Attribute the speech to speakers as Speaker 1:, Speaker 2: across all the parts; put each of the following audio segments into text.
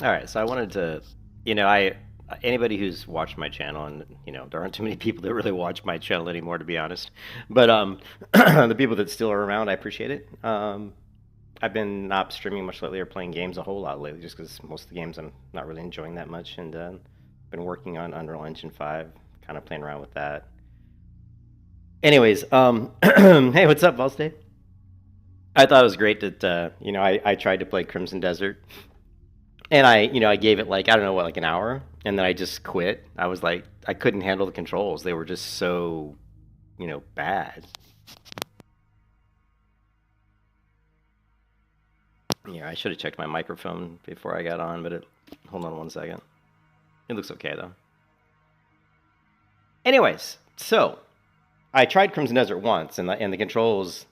Speaker 1: All right, so I wanted to, I anybody who's watched my channel, and there aren't too many people that really watch my channel anymore, to be honest. But the people that still are around, I appreciate it. I've been not streaming much lately or playing games a whole lot lately, just because most of the games I'm not really enjoying that much, and been working on Unreal Engine 5, kind of playing around with that. Anyways, hey, what's up, Valstay? I thought it was great that I tried to play Crimson Desert. And I gave it like I don't know what, like an hour, and then I just quit. I was like, I couldn't handle the controls. They were just so, bad. Yeah, I should have checked my microphone before I got on, but hold on one second. It looks okay though. Anyways, so I tried Crimson Desert once, and the controls.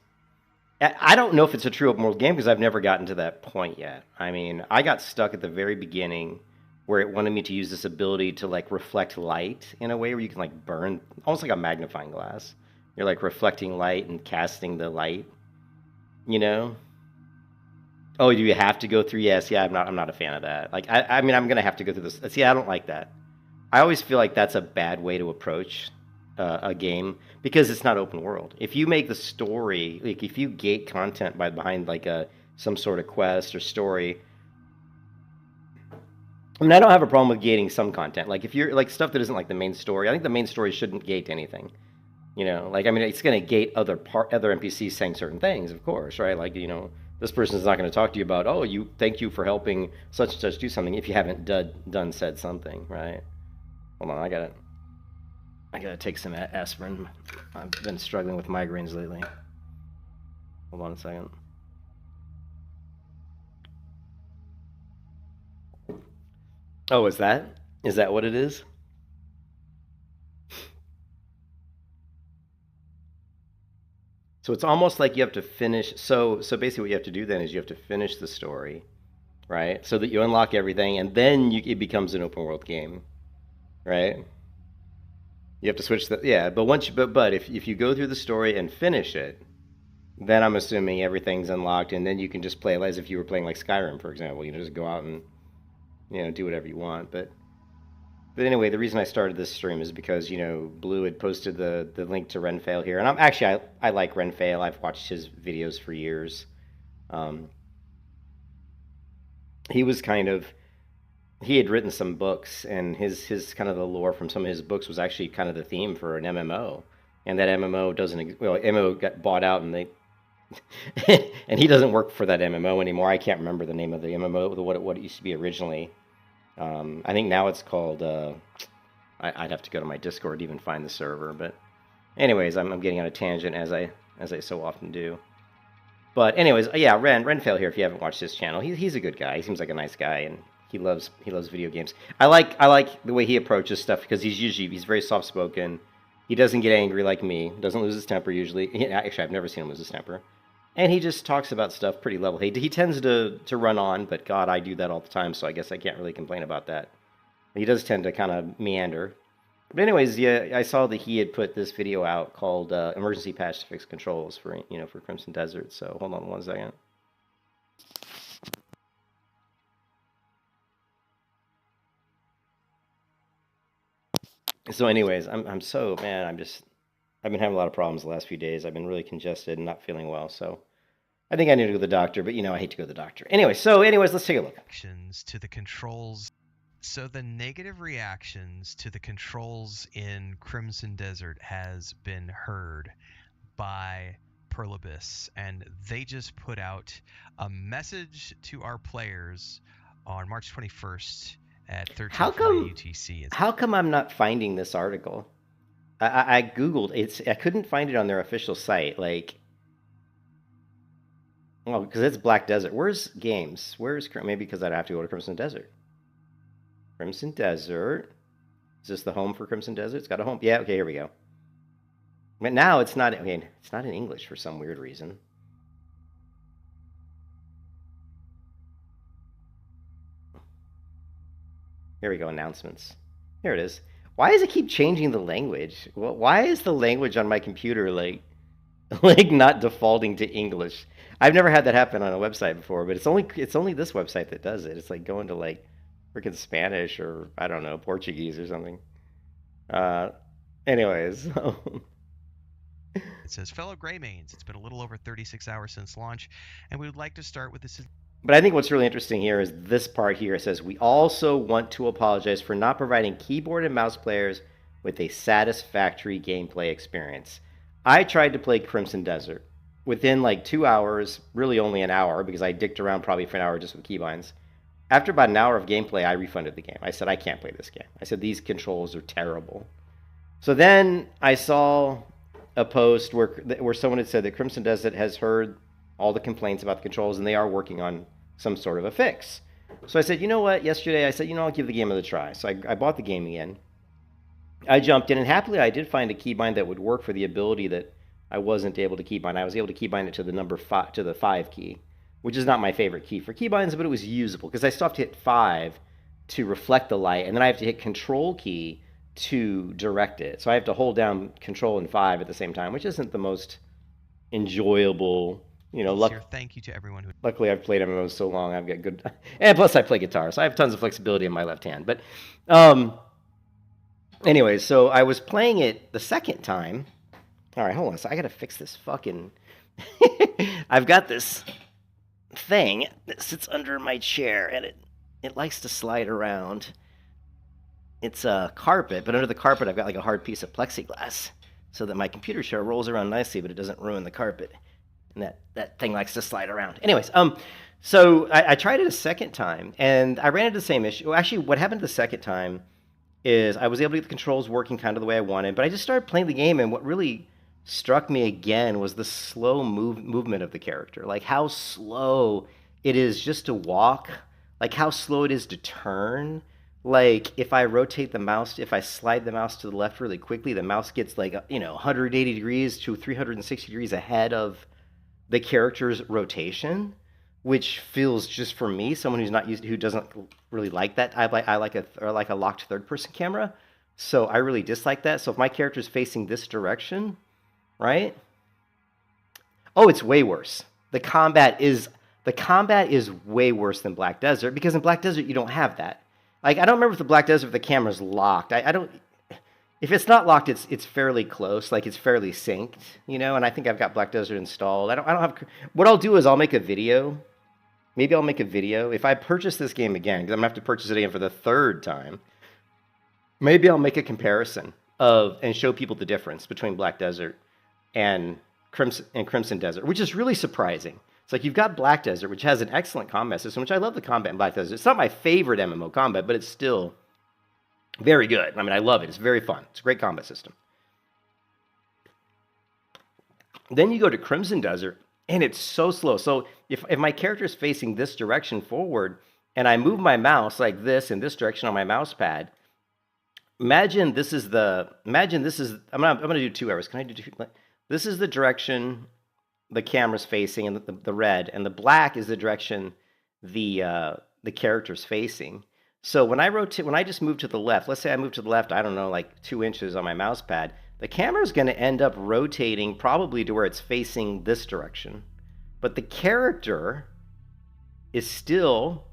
Speaker 1: I don't know if it's a true open world game because I've never gotten to that point yet. I mean, I got stuck at the very beginning where it wanted me to use this ability to like reflect light in a way where you can like burn, almost like a magnifying glass. You're like reflecting light and casting the light, you know? Oh, do you have to go through? Yes, yeah, I'm not a fan of that. Like I mean I'm gonna have to go through this. See, I don't like that. I always feel like that's a bad way to approach a game because it's not open world. If you make the story, like if you gate content by behind like a some sort of quest or story, I mean I don't have a problem with gating some content. Like if you're like stuff that isn't like the main story, I think the main story shouldn't gate anything. Like I mean it's going to gate other NPCs saying certain things, of course, right? Like this person is not going to talk to you about, oh, you thank you for helping such and such do something if you haven't done said something, right? Hold on, I gotta take some aspirin. I've been struggling with migraines lately. Hold on a second. Oh, is that what it is? So it's almost like you have to finish. So basically, what you have to do then is you have to finish the story, right? So that you unlock everything, and then it becomes an open world game, right? You have to switch the yeah. But but if you go through the story and finish it, then I'm assuming everything's unlocked, and then you can just play it as if you were playing like Skyrim, for example. You just go out and do whatever you want. But anyway, the reason I started this stream is because Blue had posted the link to Renfail here, and I like Renfail. I've watched his videos for years. Um, he was he had written some books, and his kind of the lore from some of his books was actually kind of the theme for an MMO, and that MMO doesn't well MMO got bought out, and they and he doesn't work for that MMO anymore. I can't remember the name of the MMO, what it used to be originally. I think now it's called. I'd have to go to my Discord to even find the server. But anyways, I'm getting on a tangent as I so often do. But anyways, yeah, Renfail here. If you haven't watched his channel, he's a good guy. He seems like a nice guy, and he loves video games. I like the way he approaches stuff because he's very soft spoken. He doesn't get angry like me. Doesn't lose his temper usually. Actually, I've never seen him lose his temper. And he just talks about stuff pretty level. He tends to run on, but God, I do that all the time, so I guess I can't really complain about that. He does tend to kind of meander. But anyways, yeah, I saw that he had put this video out called "Emergency Patch to Fix Controls" for Crimson Desert. So hold on one second. So anyways, I'm so man, I've been having a lot of problems the last few days. I've been really congested and not feeling well, so I think I need to go to the doctor, but I hate to go to the doctor. Anyways, let's take a look.
Speaker 2: Reactions to the controls. So the negative reactions to the controls in Crimson Desert has been heard by Perlibis, and they just put out a message to our players on March 21st at 13:40 UTC.
Speaker 1: How come I'm not finding this article? I googled it. I couldn't find it on their official site. Like, well, because it's Black Desert. Where's games? Maybe because I'd have to go to Crimson Desert. Crimson Desert. Is this the home for Crimson Desert? It's got a home. Yeah. Okay. Here we go. But now it's not. I mean, it's not in English for some weird reason. Here we go. Announcements. Here it is. Why does it keep changing the language? Why is the language on my computer like not defaulting to English? I've never had that happen on a website before, but it's only this website that does it. It's like going to like freaking Spanish or I don't know, Portuguese or something. Uh, anyways,
Speaker 2: It says, fellow Greymanes, it's been a little over 36 hours since launch, and we would like to start with this.
Speaker 1: but I think what's really interesting here is this part here. It says, we also want to apologize for not providing keyboard and mouse players with a satisfactory gameplay experience. I tried to play Crimson Desert. Within like 2 hours, really only an hour, because I dicked around probably for an hour just with keybinds. After about an hour of gameplay, I refunded the game. I said, I can't play this game. I said, these controls are terrible. So then I saw a post where someone had said that Crimson Desert has heard all the complaints about the controls, and they are working on some sort of a fix. So I said, you know what? Yesterday I said, I'll give the game a try. So I bought the game again. I jumped in, and happily I did find a keybind that would work for the ability that I wasn't able to keybind. I was able to keybind it to the number 5, to the 5 key, which is not my favorite key for keybinds, but it was usable because I still have to hit 5 to reflect the light, and then I have to hit Control key to direct it. So I have to hold down Control and 5 at the same time, which isn't the most enjoyable.
Speaker 2: Thank you to everyone who.
Speaker 1: Luckily, I've played MMOs so long, I've got good. And plus, I play guitar, so I have tons of flexibility in my left hand. But, anyways, so I was playing it the second time. All right, hold on. So I gotta fix this fucking. I've got this thing that sits under my chair, and it likes to slide around. It's a carpet, but under the carpet, I've got like a hard piece of plexiglass, so that my computer chair rolls around nicely, but it doesn't ruin the carpet. And that thing likes to slide around. Anyways, so I tried it a second time, and I ran into the same issue. Well, actually, what happened the second time is I was able to get the controls working kind of the way I wanted, but I just started playing the game, and what really struck me again was the slow movement of the character. Like how slow it is just to walk, like how slow it is to turn. Like if I rotate the mouse, if I slide the mouse to the left really quickly, the mouse gets like 180 degrees to 360 degrees ahead of the character's rotation, which feels, just for me, someone who's not used, who doesn't really like that. I like a locked third-person camera, so I really dislike that. So if my character's facing this direction, right? Oh, it's way worse. The combat is way worse than Black Desert, because in Black Desert you don't have that. Like, I don't remember if the Black Desert, the camera's locked. I don't. If it's not locked, it's fairly close. Like, it's fairly synced, And I think I've got Black Desert installed. I don't have. What I'll do is I'll make a video. Maybe I'll make a video if I purchase this game again, because I'm gonna have to purchase it again for the third time. Maybe I'll make a comparison and show people the difference between Black Desert and Crimson Desert, which is really surprising. It's like you've got Black Desert, which has an excellent combat system, which I love the combat in Black Desert. It's not my favorite MMO combat, but it's still very good. I mean, I love it. It's very fun. It's a great combat system. Then you go to Crimson Desert, and it's so slow. So if my character is facing this direction forward, and I move my mouse like this in this direction on my mouse pad, imagine this is. I'm gonna do 2 arrows. Can I do 2? This is the direction the camera's facing, and the red, and the black is the direction the character's facing. So when I just move to the left, let's say I move to the left, I don't know, like 2 inches on my mouse pad, the camera's going to end up rotating probably to where it's facing this direction. But the character is still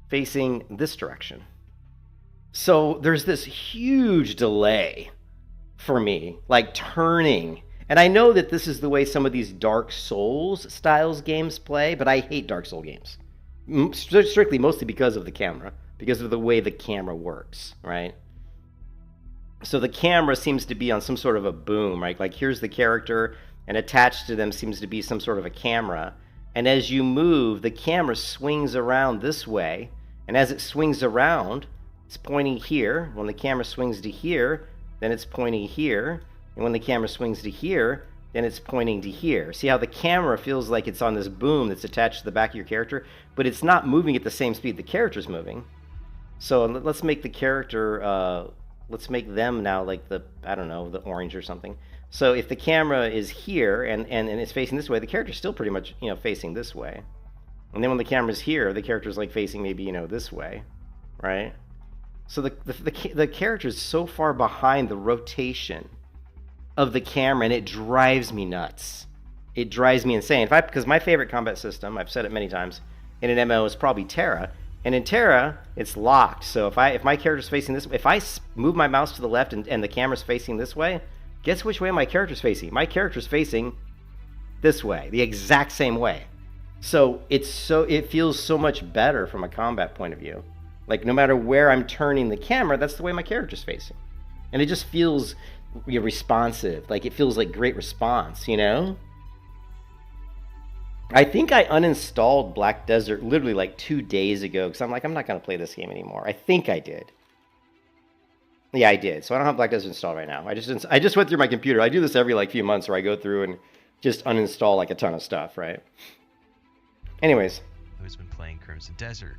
Speaker 1: facing this direction. So there's this huge delay for me, like turning. And I know that this is the way some of these Dark Souls styles games play, but I hate Dark Souls games. Strictly, mostly because of the camera. Because of the way the camera works, right? So the camera seems to be on some sort of a boom, right? Like here's the character, and attached to them seems to be some sort of a camera. And as you move, the camera swings around this way. And as it swings around, it's pointing here. When the camera swings to here, then it's pointing here. And when the camera swings to here, then it's pointing to here. See how the camera feels like it's on this boom that's attached to the back of your character, but it's not moving at the same speed the character's moving. So let's make the character, let's make them now like the orange or something. So if the camera is here and it's facing this way, the character's still pretty much, facing this way. And then when the camera's here, the character's like facing maybe, this way, right? So the character's so far behind the rotation of the camera, and it drives me nuts. It drives me insane. Because my favorite combat system, I've said it many times, in an MMO is probably Terra. And in Terra, it's locked. So if my character's facing this, if I move my mouse to the left and the camera's facing this way, guess which way my character's facing? My character's facing this way, the exact same way. So it feels so much better from a combat point of view. Like no matter where I'm turning the camera, that's the way my character's facing, and it just feels responsive. Like it feels like great response, you know. I think I uninstalled Black Desert literally like 2 days ago because I'm like, I'm not going to play this game anymore. I think I did. Yeah, I did. So I don't have Black Desert installed right now. I just went through my computer. I do this every like few months where I go through and just uninstall like a ton of stuff, right? Anyways.
Speaker 2: Who's been playing Crimson Desert.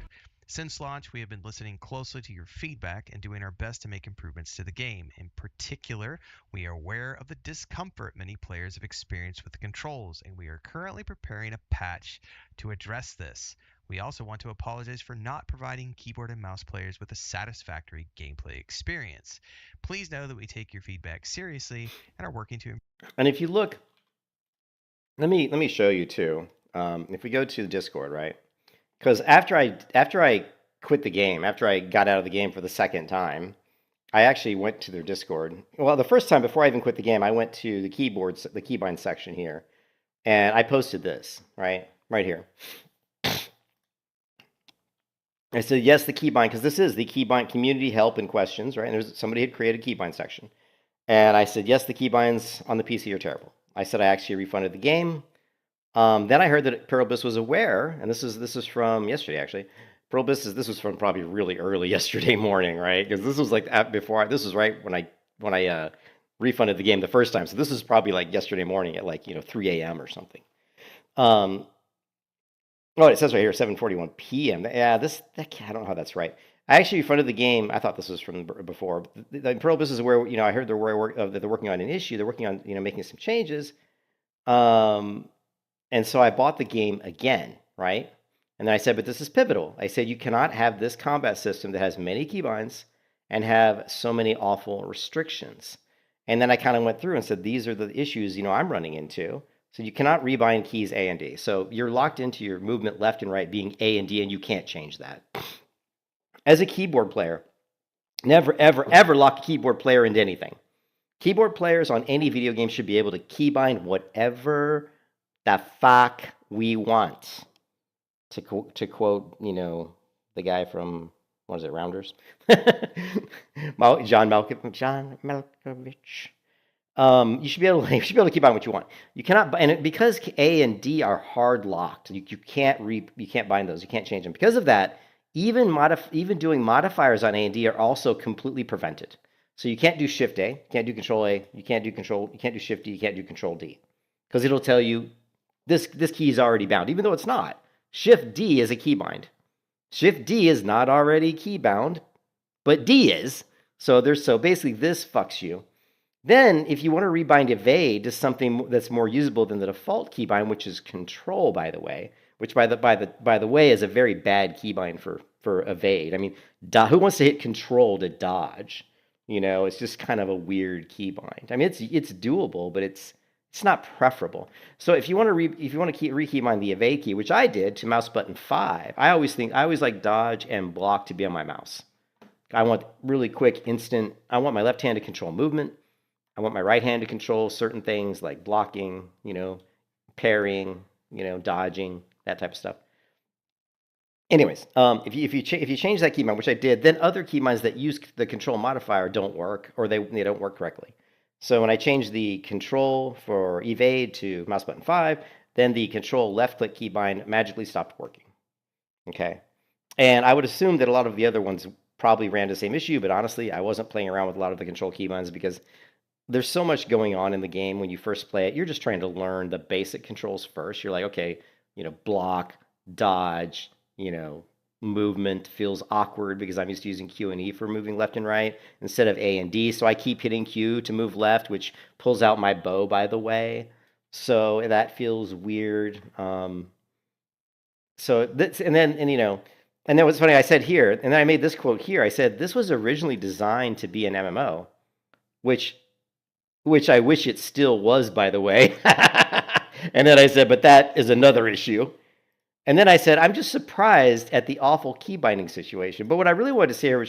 Speaker 2: Since launch, we have been listening closely to your feedback and doing our best to make improvements to the game. In particular, we are aware of the discomfort many players have experienced with the controls, and we are currently preparing a patch to address this. We also want to apologize for not providing keyboard and mouse players with a satisfactory gameplay experience. Please know that we take your feedback seriously and are working to improve.
Speaker 1: And if you look, let me show you too. If we go to the Discord, right? Because after I quit the game, after I got out of the game for the second time, I actually went to their Discord. Well, the first time before I even quit the game, I went to the keybind section here, and I posted this right here. I said yes, the keybind, because this is the keybind community help and questions, right? And somebody had created a keybind section, and I said yes, the keybinds on the PC are terrible. I said I actually refunded the game. Then I heard that Pluribus was aware, and this is from yesterday actually. This was from probably really early yesterday morning, right? Because this was like this was right when I refunded the game the first time. So this is probably like yesterday morning at like 3 a.m. or something. Oh, it says right here 7:41 p.m. Yeah, I don't know how that's right. I actually refunded the game. I thought this was from before. Pluribus is aware. I heard they're working on an issue. They're working on making some changes. And so I bought the game again, right? And then I said, but this is pivotal. I said, you cannot have this combat system that has many keybinds and have so many awful restrictions. And then I kind of went through and said, these are the issues, I'm running into. So you cannot rebind keys A and D. So you're locked into your movement left and right being A and D, and you can't change that. As a keyboard player, never, ever, ever lock a keyboard player into anything. Keyboard players on any video game should be able to keybind whatever the fuck we want, to quote, the guy from, what is it, Rounders? John Malkovich. You should be able to keep on what you want. You cannot, and because A and D are hard locked, you can't bind those. You can't change them. Because of that, even doing modifiers on A and D are also completely prevented. So you can't do Shift A, you can't do Control A, you can't do Shift D, you can't do Control D, because it'll tell you this key is already bound, even though it's not. Shift D is a keybind. Shift D is not already key bound, but D is. So basically this fucks you. Then if you want to rebind evade to something that's more usable than the default keybind, which is Control, by the way, which by the way is a very bad keybind for evade. I mean, who wants to hit Control to dodge? It's just kind of a weird keybind. I mean, it's doable, but it's not preferable. So if you want to rekeybind the evade key, which I did to mouse button 5, I always like dodge and block to be on my mouse. I want really quick, instant. I want my left hand to control movement. I want my right hand to control certain things like blocking, parrying, dodging, that type of stuff. Anyways, if you change that keybind, which I did, then other keybinds that use the control modifier don't work, or they don't work correctly. So when I changed the Control for evade to mouse button 5, then the Control left-click keybind magically stopped working. Okay, and I would assume that a lot of the other ones probably ran the same issue, but honestly, I wasn't playing around with a lot of the Control keybinds because there's so much going on in the game when you first play it. You're just trying to learn the basic controls first. You're like, okay, block, dodge, movement feels awkward because I'm used to using Q and E for moving left and right instead of A and D. So I keep hitting Q to move left, which pulls out my bow, by the way. So that feels weird. And then what's funny, I said here, and then I made this quote here. I said, this was originally designed to be an MMO, which I wish it still was, by the way. And then I said, but that is another issue. And then I said, I'm just surprised at the awful key binding situation. But what I really wanted to say here,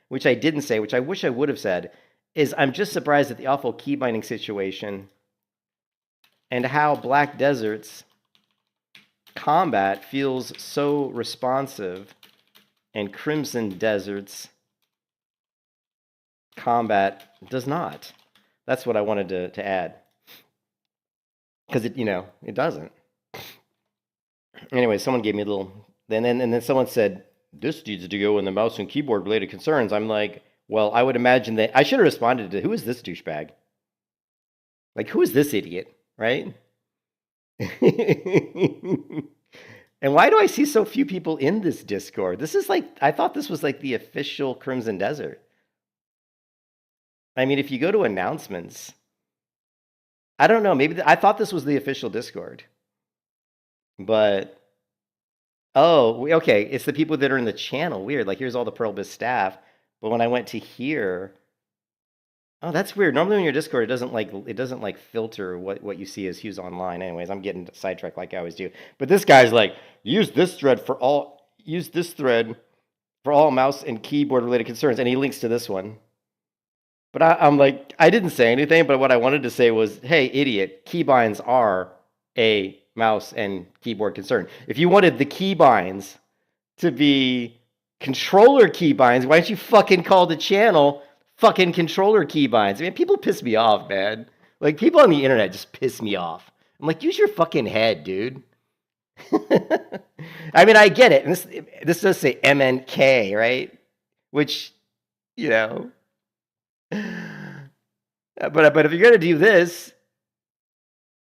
Speaker 1: which I didn't say, which I wish I would have said, is I'm just surprised at the awful key binding situation and how Black Desert's combat feels so responsive and Crimson Desert's combat does not. That's what I wanted to add. Because it doesn't. Anyway, someone gave me a little, and then someone said, this needs to go in the mouse and keyboard related concerns. I'm like, well, I would imagine that I should have responded to, who is this douchebag? Like, who is this idiot, right? And why do I see so few people in this Discord? This is like, I thought this was like the official Crimson Desert. I mean, if you go to announcements, I don't know, maybe I thought this was the official Discord. But, okay, it's the people that are in the channel. Weird. Like, here's all the Pluribus staff. But when I went to here, oh, that's weird. Normally when you're Discord, it doesn't like filter what you see as who's online. Anyways, I'm getting sidetracked like I always do. But this guy's like, use this thread for all mouse and keyboard related concerns, and he links to this one. But I'm like, I didn't say anything, but what I wanted to say was, hey, idiot, keybinds are a mouse and keyboard concern. If you wanted the keybinds to be controller keybinds, why don't you fucking call the channel fucking controller keybinds? I mean, people piss me off, man. Like, people on the internet just piss me off. I'm like, use your fucking head, dude. I mean, I get it. And this does say MNK, right? Which, but if you're going to do this,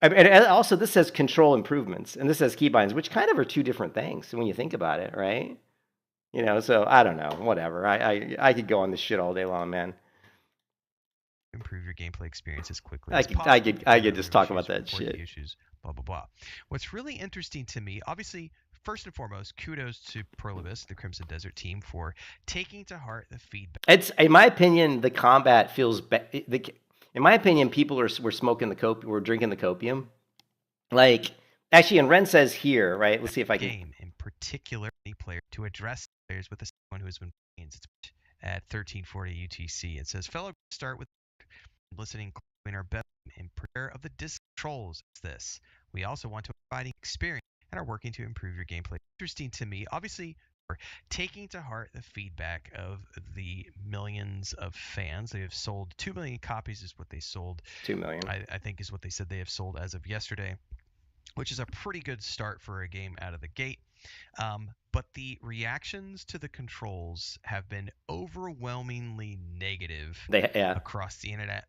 Speaker 1: and also this says control improvements, and this says keybinds, which kind of are two different things when you think about it, right? So I don't know, whatever. I could go on this shit all day long, man.
Speaker 2: Improve your gameplay experience as quickly
Speaker 1: as
Speaker 2: possible.
Speaker 1: I could just talk about that shit.
Speaker 2: Issues, blah blah blah. What's really interesting to me, obviously, first and foremost, kudos to Pluribus, the Crimson Desert team, for taking to heart the feedback.
Speaker 1: It's, in my opinion, the combat feels. In my opinion, people were smoking the copium, were drinking the copium. Like, actually, and Ren says here, right? Let's see if I can.
Speaker 2: Game in particular, any player to address players with someone who has been playing at 1340 UTC. It says, fellow, start with listening in our best in prayer of the disc controls. This we also want to provide experience and are working to improve your gameplay. Interesting to me, obviously, we're taking to heart the feedback of the millions of fans. They have sold 2 million copies, is what they sold.
Speaker 1: 2 million,
Speaker 2: I think, is what they said they have sold as of yesterday, which is a pretty good start for a game out of the gate. But the reactions to the controls have been overwhelmingly negative across the internet.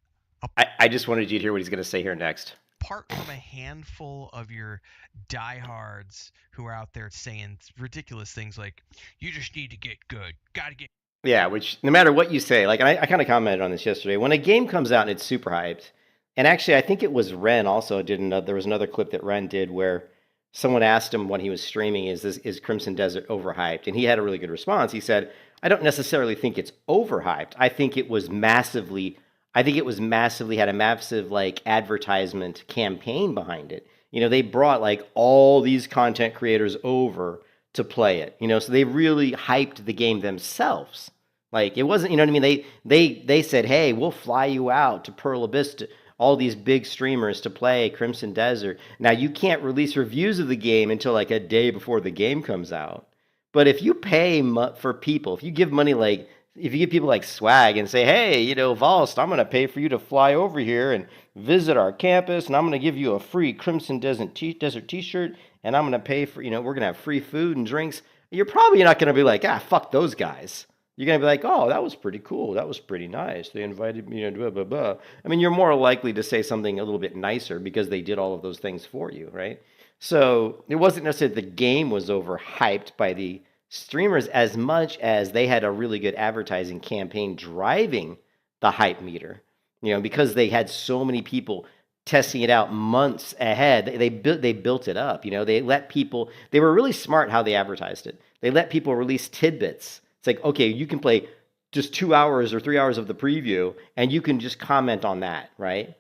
Speaker 1: I just wanted you to hear what he's going to say here next.
Speaker 2: Apart from a handful of your diehards who are out there saying ridiculous things like, you just need to get good, gotta get.
Speaker 1: Yeah, which no matter what you say, like, and I kind of commented on this yesterday. When a game comes out and it's super hyped, and actually I think it was Ren also there was another clip that Ren did where someone asked him when he was streaming, is Crimson Desert overhyped? And he had a really good response. He said, I don't necessarily think it's overhyped. I think it was massively had a massive like advertisement campaign behind it. They brought like all these content creators over to play it. So they really hyped the game themselves. Like, it wasn't, you know what I mean? They said, hey, we'll fly you out to Pearl Abyss, to all these big streamers to play Crimson Desert. Now, you can't release reviews of the game until like a day before the game comes out. But if you pay for people, if you give money, like, if you give people like swag and say, hey, Valst, I'm going to pay for you to fly over here and visit our campus, and I'm going to give you a free Crimson Desert t-shirt, and I'm going to pay for, we're going to have free food and drinks, you're probably not going to be like, fuck those guys. You're going to be like, oh, that was pretty cool. That was pretty nice. They invited me, blah, blah, blah. I mean, you're more likely to say something a little bit nicer because they did all of those things for you, right? So it wasn't necessarily the game was overhyped by the streamers as much as they had a really good advertising campaign driving the hype meter, because they had so many people testing it out months ahead. They built it up, they were really smart how they advertised it. They let people release tidbits. It's like, okay, you can play just 2 hours or 3 hours of the preview and you can just comment on that, right?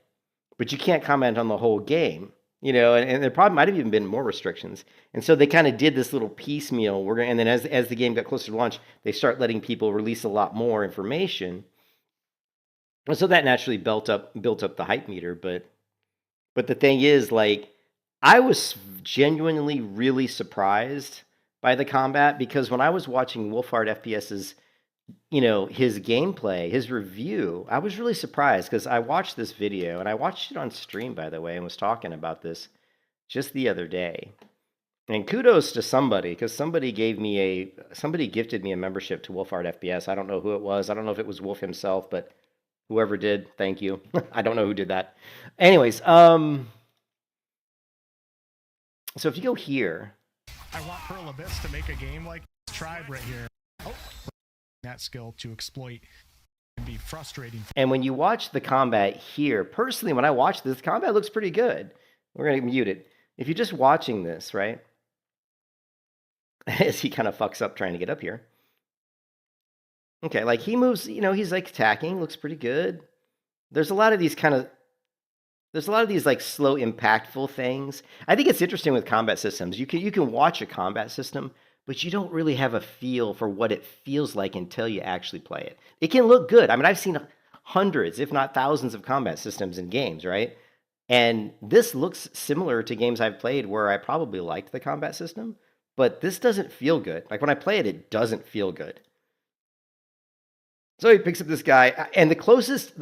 Speaker 1: But you can't comment on the whole game. You know, and there probably might have even been more restrictions. And so they kind of did this little piecemeal. And then as the game got closer to launch, they start letting people release a lot more information. And so that naturally built up the hype meter. But the thing is, like, I was genuinely really surprised by the combat, because when I was watching Wolfhard FPS's, you know, his gameplay, his review, I was really surprised, because I watched this video, and I watched it on stream, by the way, and was talking about this just the other day. And kudos to somebody, because somebody gifted me a membership to Wolfhard FPS. I don't know who it was. I don't know if it was Wolf himself, but whoever did, thank you. I don't know who did that. Anyways, so if you go here,
Speaker 3: I want Pearl Abyss to make a game like Tribe right here. Oh, that skill to exploit can be frustrating.
Speaker 1: And when you watch the combat here, personally, when I watch this, combat looks pretty good. We're going to mute it. If you're just watching this, right, as he kind of fucks up trying to get up here. Okay, like he moves, you know, he's like attacking, looks pretty good. There's a lot of these like slow, impactful things. I think it's interesting with combat systems. You can watch a combat system, but you don't really have a feel for what it feels like until you actually play it. It can look good. I mean, I've seen hundreds, if not thousands, of combat systems in games, right? And this looks similar to games I've played where I probably liked the combat system, but this doesn't feel good. Like when I play it, it doesn't feel good. So he picks up this guy, and the closest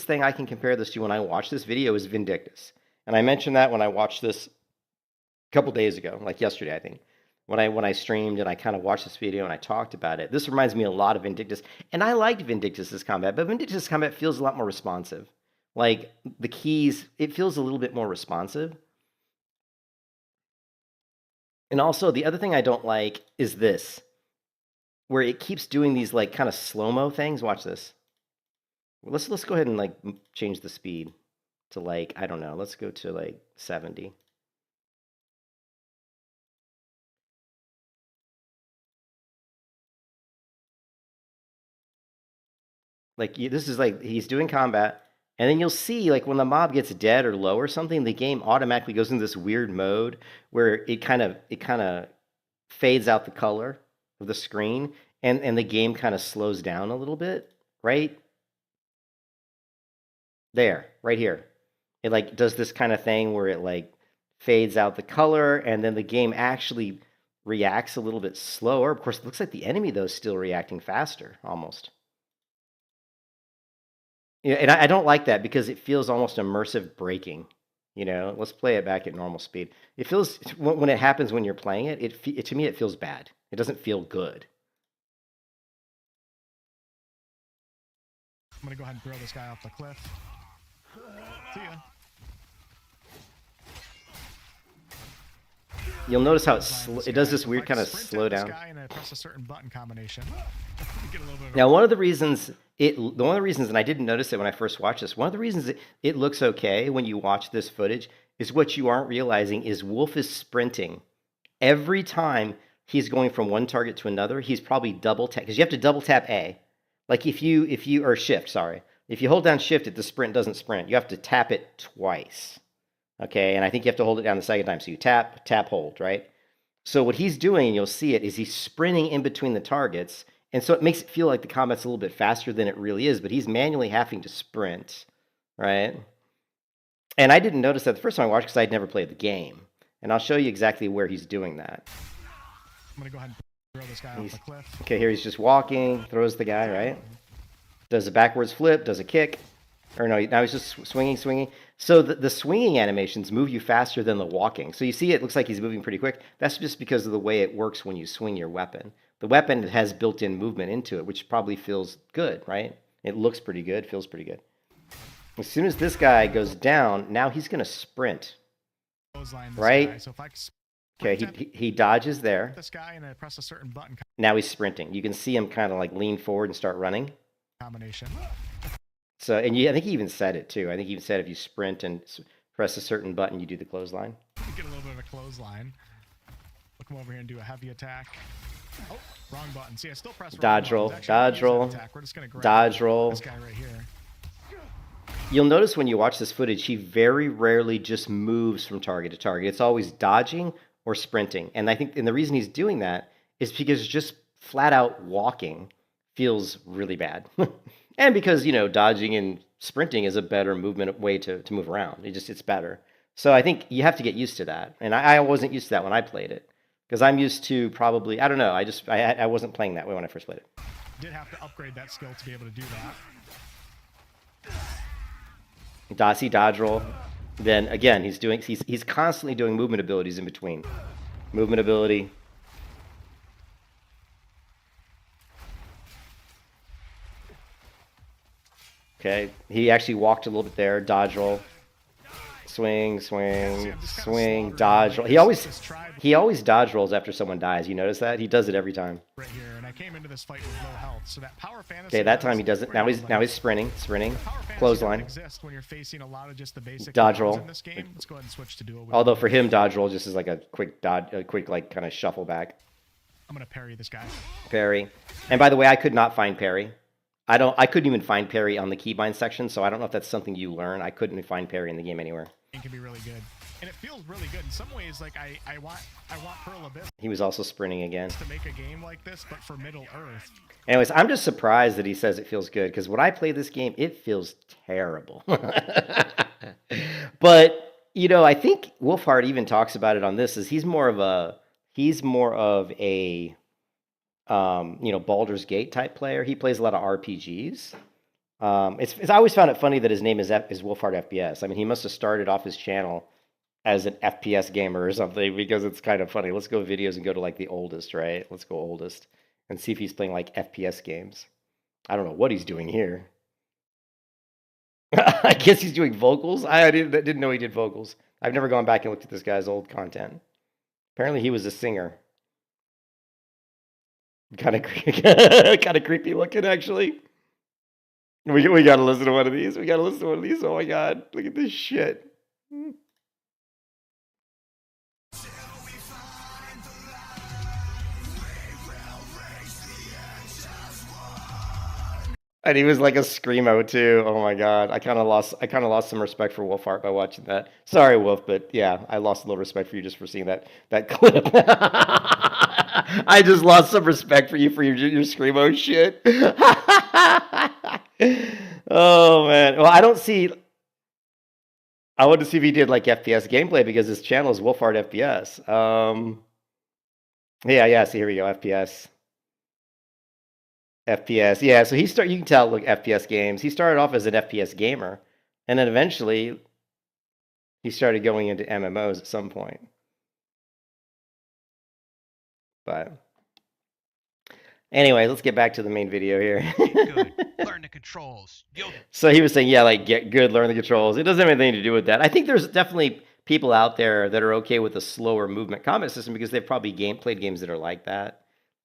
Speaker 1: thing I can compare this to when I watch this video is Vindictus. And I mentioned that when I watched this a couple days ago, like yesterday, I think. When I streamed and I kind of watched this video and I talked about it. This reminds me a lot of Vindictus. And I liked Vindictus's combat, but Vindictus's combat feels a lot more responsive. Like the keys, it feels a little bit more responsive. And also the other thing I don't like is this, where it keeps doing these like kind of slow-mo things. Watch this. Let's go ahead and like change the speed to like, I don't know, let's go to like 70. Like this is like he's doing combat, and then you'll see like when the mob gets dead or low or something, the game automatically goes into this weird mode where it kind of fades out the color of the screen, and the game kind of slows down a little bit, right? There, right here. It like does this kind of thing where it like fades out the color, and then the game actually reacts a little bit slower. Of course, it looks like the enemy though is still reacting faster, almost. Yeah, and I don't like that because it feels almost immersive braking. You know, let's play it back at normal speed. It feels when it happens when you're playing it, to me it feels bad. It doesn't feel good.
Speaker 3: I'm gonna go ahead and throw this guy off the cliff. See ya.
Speaker 1: You'll notice how it does this weird kind of slow down.
Speaker 3: Press a certain button combination.
Speaker 1: Now, one of the reasons, and I didn't notice it when I first watched this, one of the reasons it looks okay when you watch this footage is what you aren't realizing is Wolf is sprinting. Every time he's going from one target to another, he's probably double tap, because you have to double tap A. Like if you or shift, sorry. If you hold down shift, the sprint doesn't sprint. You have to tap it twice. Okay, and I think you have to hold it down the second time. So you tap, hold, right? So what he's doing, and you'll see it, is he's sprinting in between the targets. And so it makes it feel like the combat's a little bit faster than it really is, but he's manually having to sprint, right? And I didn't notice that the first time I watched because I'd never played the game. And I'll show you exactly where he's doing that.
Speaker 3: I'm going to go ahead and throw this guy off the cliff.
Speaker 1: Okay, here he's just walking, throws the guy, right? Does a backwards flip, does a kick. Or no, now he's just swinging. So the swinging animations move you faster than the walking. So you see it looks like he's moving pretty quick. That's just because of the way it works when you swing your weapon. The weapon has built-in movement into it, which probably feels good, right? It looks pretty good, feels pretty good. As soon as this guy goes down, now he's going to sprint. Right? So okay, he dodges there.
Speaker 3: This guy and I press a certain button.
Speaker 1: Now he's sprinting. You can see him kind of like lean forward and start running.
Speaker 3: Combination.
Speaker 1: So, and I think he even said it too. I think he even said if you sprint and press a certain button, you do the clothesline.
Speaker 3: You get a little bit of a clothesline. We'll come over here and do a heavy attack. Oh, wrong button. See, I still press
Speaker 1: dodge roll, dodge roll,
Speaker 3: we're just gonna grab
Speaker 1: dodge roll.
Speaker 3: This guy right here.
Speaker 1: you'll notice when you watch this footage, he very rarely just moves from target to target. It's always dodging or sprinting. And I think, and the reason he's doing that is because just flat out walking feels really bad. And because, dodging and sprinting is a better movement way to move around. It's better. So I think you have to get used to that. And I wasn't used to that when I played it. Because I'm used to probably, I don't know, I wasn't playing that way when I first played it.
Speaker 3: Did have to upgrade that skill to be able to do that.
Speaker 1: Dossie dodge roll. Then again, he's constantly doing movement abilities in between. Movement ability. Okay, he actually walked a little bit there. Dodge roll. Swing, swing, dodge roll. He always dodge rolls after someone dies. You notice that? He does it every time.
Speaker 3: Right here, and I came into this fight with low health, so that power fantasy.
Speaker 1: Okay, that time he does it. Now he's sprinting, clothesline.
Speaker 3: Exist when you're facing a lot of just the basic
Speaker 1: dodge roll.
Speaker 3: In this game. Let's go ahead and switch to duo.
Speaker 1: Although for him, dodge roll just is like a quick dodge, like kind of shuffle back.
Speaker 3: I'm gonna parry this guy.
Speaker 1: Parry, and by the way, I could not find parry. I couldn't even find parry on the keybind section, so I don't know if that's something you learn. I couldn't find parry in the game anywhere.
Speaker 3: It can be really good, and it feels really good in some ways. Like I want Pearl Abyss.
Speaker 1: He was also sprinting again
Speaker 3: to make a game like this, but for Middle Earth.
Speaker 1: Anyways, I'm just surprised that he says it feels good, because when I play this game, it feels terrible. But I think Wolfheart even talks about it on this. Is he's more of a Baldur's Gate type player. He plays a lot of RPGs. I always found it funny that his name is Wolfheart FPS. I mean, he must have started off his channel as an FPS gamer or something, because it's kind of funny. Let's go videos and go to like the oldest, right? Let's go oldest and see if he's playing like FPS games. I don't know what he's doing here. I guess he's doing vocals. I didn't know he did vocals. I've never gone back and looked at this guy's old content. Apparently he was a singer. Kind of creepy looking, actually. We gotta listen to one of these. Oh my god, look at this shit. And he was like a screamo too. Oh my god, I kind of lost some respect for Wolfheart by watching that. Sorry, Wolf, but yeah, I lost a little respect for you just for seeing that clip. I just lost some respect for you for your screamo shit. Oh man. Well, I want to see if he did like FPS gameplay, because his channel is Wolfheart FPS. Yeah. See, here we go. FPS. Yeah. So you can tell, look, FPS games. He started off as an FPS gamer, and then eventually he started going into MMOs at some point. But anyway, let's get back to the main video here.
Speaker 2: Good. Learn the controls.
Speaker 1: So he was saying, yeah, like get good, learn the controls. It doesn't have anything to do with that. I think there's definitely people out there that are okay with a slower movement combat system, because they've probably played games that are like that.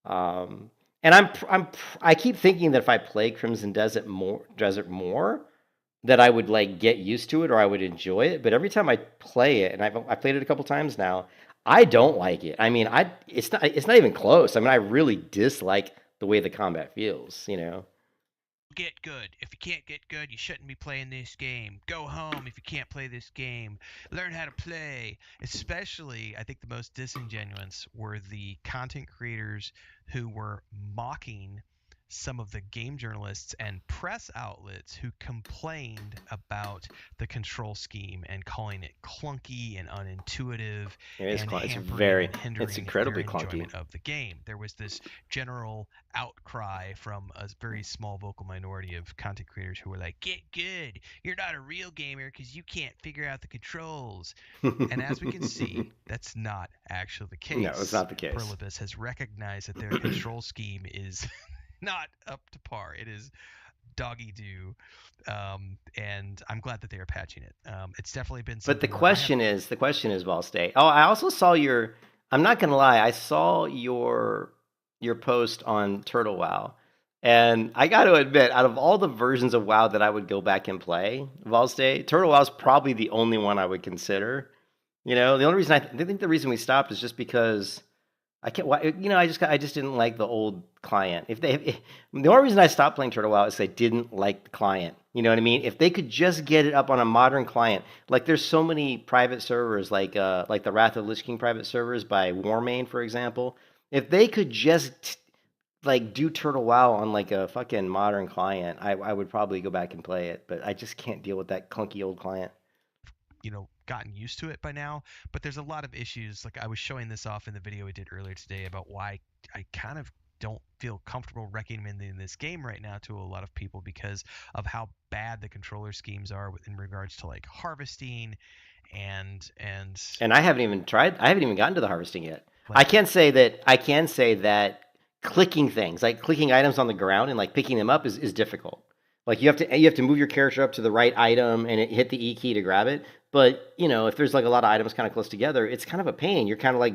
Speaker 1: And I keep thinking that if I play Crimson Desert more, that I would like get used to it, or I would enjoy it. But every time I play it, and I played it a couple times now, I don't like it. I mean, it's not even close. I mean, I really dislike the way the combat feels.
Speaker 2: Get good. If you can't get good, you shouldn't be playing this game. Go home if you can't play this game. Learn how to play. Especially, I think the most disingenuous were the content creators who were mocking some of the game journalists and press outlets who complained about the control scheme and calling it clunky and unintuitive
Speaker 1: it's
Speaker 2: hindering
Speaker 1: incredibly
Speaker 2: their
Speaker 1: clunky
Speaker 2: enjoyment of the game. There was this general outcry from a very small vocal minority of content creators who were like, get good, you're not a real gamer because you can't figure out the controls. And as we can see, that's not actually the case.
Speaker 1: No, it's not the case.
Speaker 2: Pearl Abyss has recognized that their control scheme is not up to par. It is doggy do, and I'm glad that they are patching it. It's definitely been.
Speaker 1: But the question is, Ball State. Oh, I also saw your. I'm not gonna lie. I saw your post on Turtle WoW, and I got to admit, out of all the versions of WoW that I would go back and play, Ball State, Turtle WoW is probably the only one I would consider. The only reason I think the reason we stopped is just because I can't. I just didn't like the old client. The only reason I stopped playing Turtle WoW is I didn't like the client. You know what I mean? If they could just get it up on a modern client, like there's so many private servers, like the Wrath of Lich King private servers by Warmane, for example. If they could just like do Turtle WoW on like a fucking modern client, I would probably go back and play it. But I just can't deal with that clunky old client.
Speaker 2: Gotten used to it by now, but there's a lot of issues. Like I was showing this off in the video we did earlier today about why I kind of don't feel comfortable recommending this game right now to a lot of people because of how bad the controller schemes are in regards to like harvesting and
Speaker 1: I haven't even tried. I haven't even gotten to the harvesting yet. I
Speaker 2: like
Speaker 1: can say that clicking things, like clicking items on the ground and like picking them up is difficult. Like you have to move your character up to the right item and hit the E key to grab it. But if there's like a lot of items kind of close together, it's kind of a pain. You're kind of like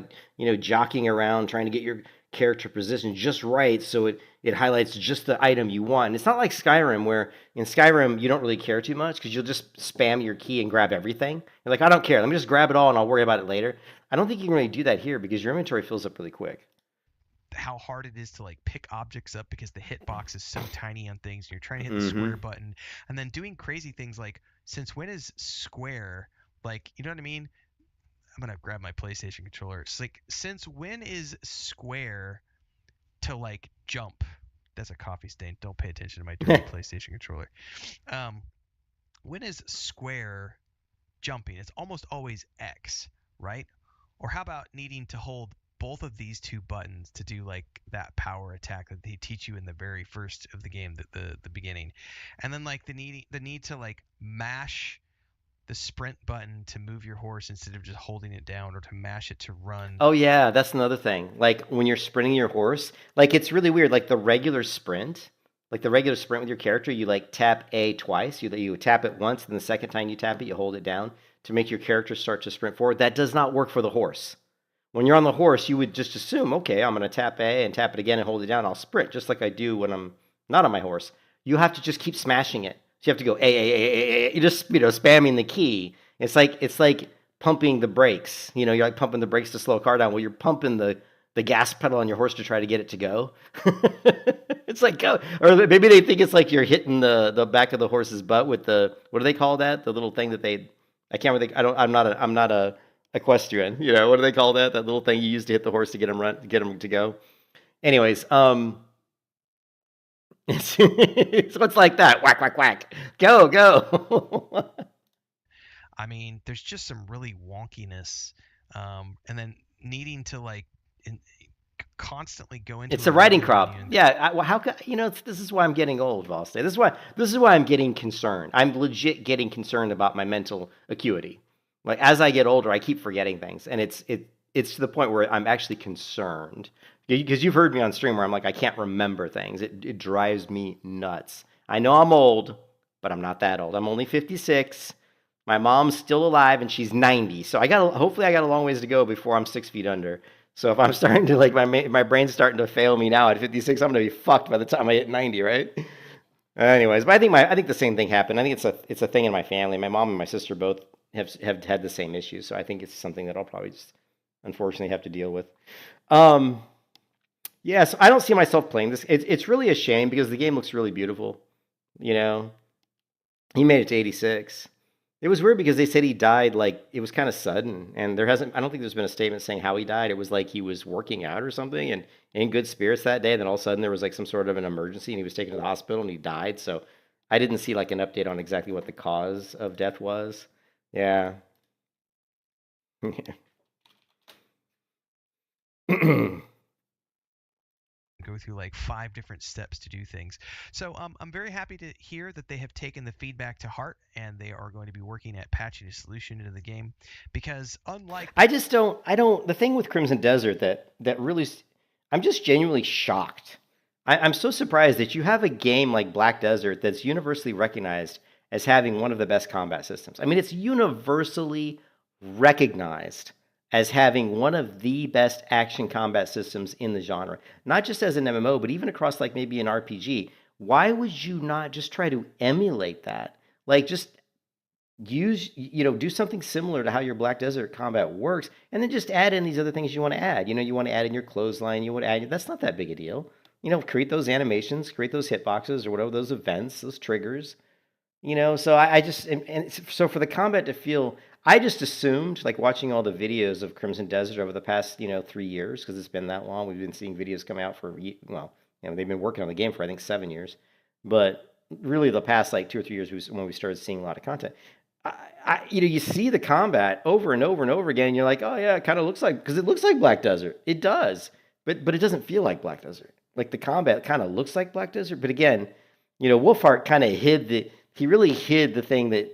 Speaker 1: jockeying around trying to get your character position just right so it highlights just the item you want. And it's not like Skyrim, where in Skyrim you don't really care too much because you'll just spam your key and grab everything. You're like, I don't care. Let me just grab it all and I'll worry about it later. I don't think you can really do that here because your inventory fills up really quick.
Speaker 2: how hard it is to like pick objects up because the hitbox is so tiny on things and you're trying to hit the square button and then doing crazy things like since when is square, like, you know what I mean? I'm gonna grab my PlayStation controller. It's like, since when is square to like jump? That's a coffee stain. Don't pay attention to my dirty PlayStation controller. When is square jumping? It's almost always X, right? Or how about needing to hold both of these two buttons to do like that power attack that they teach you in the very first of the game, the beginning, and then like the need to like mash the sprint button to move your horse instead of just holding it down, or to mash it to run.
Speaker 1: Oh yeah, that's another thing. Like when you're sprinting your horse, like it's really weird. Like the regular sprint with your character, you like tap A twice. You tap it once, and the second time you tap it, you hold it down to make your character start to sprint forward. That does not work for the horse. When you're on the horse, you would just assume, okay, I'm going to tap A and tap it again and hold it down. I'll sprint just like I do when I'm not on my horse. You have to just keep smashing it. So you have to go A. You just spamming the key. It's like pumping the brakes. You're like pumping the brakes to slow a car down. Well, you're pumping the gas pedal on your horse to try to get it to go. It's like go, or maybe they think it's like you're hitting the back of the horse's butt with the, what do they call that? The little thing that I can't really. I'm not a equestrian. What do they call that? That little thing you use to hit the horse to get him to go. Anyways, it's like that. Whack, whack, whack. Go.
Speaker 2: I mean, there's just some really wonkiness, and then needing to like constantly go into.
Speaker 1: It's a writing crop. Yeah. How can this is why I'm getting old, Valste. This is why I'm getting concerned. I'm legit getting concerned about my mental acuity. Like as I get older, I keep forgetting things, and it's to the point where I'm actually concerned. Because you've heard me on stream where I'm like, I can't remember things. It drives me nuts. I know I'm old, but I'm not that old. I'm only 56. My mom's still alive, and she's 90. So hopefully I got a long ways to go before I'm 6 feet under. So if I'm starting to like my brain's starting to fail me now at 56, I'm gonna be fucked by the time I hit 90, right? Anyways, but I think the same thing happened. I think it's a thing in my family. My mom and my sister both have had the same issues. So I think it's something that I'll probably just unfortunately have to deal with. Yeah, so I don't see myself playing this. It's really a shame because the game looks really beautiful. He made it to 86. It was weird because they said he died, like, it was kind of sudden, and I don't think there's been a statement saying how he died. It was like he was working out or something and in good spirits that day, and then all of a sudden there was like some sort of an emergency and he was taken to the hospital and he died. So I didn't see like an update on exactly what the cause of death was. Yeah.
Speaker 2: Go through like 5 different steps to do things. So I'm very happy to hear that they have taken the feedback to heart and they are going to be working at patching a solution into the game, because unlike
Speaker 1: the thing with Crimson Desert that really, I'm just genuinely shocked. I'm so surprised that you have a game like Black Desert that's universally recognized as having one of the best combat systems. I mean, it's universally recognized as having one of the best action combat systems in the genre, not just as an MMO, but even across like maybe an RPG. Why would you not just try to emulate that? Like just do something similar to how your Black Desert combat works, and then just add in these other things you want to add. You want to add in your clothesline, you want to add, that's not that big a deal. Create those animations, create those hitboxes or whatever, those events, those triggers. So I just, so for the combat to feel, I just assumed, like watching all the videos of Crimson Desert over the past, 3 years, because it's been that long. We've been seeing videos come out for, well, they've been working on the game for, I think, 7 years. But really the past like 2 or 3 years was when we started seeing a lot of content. You see the combat over and over and over again, and you're like, oh yeah, it kind of looks like, because it looks like Black Desert. It does, but it doesn't feel like Black Desert. Like the combat kind of looks like Black Desert, but again, Wolfheart kind of he really hid the thing that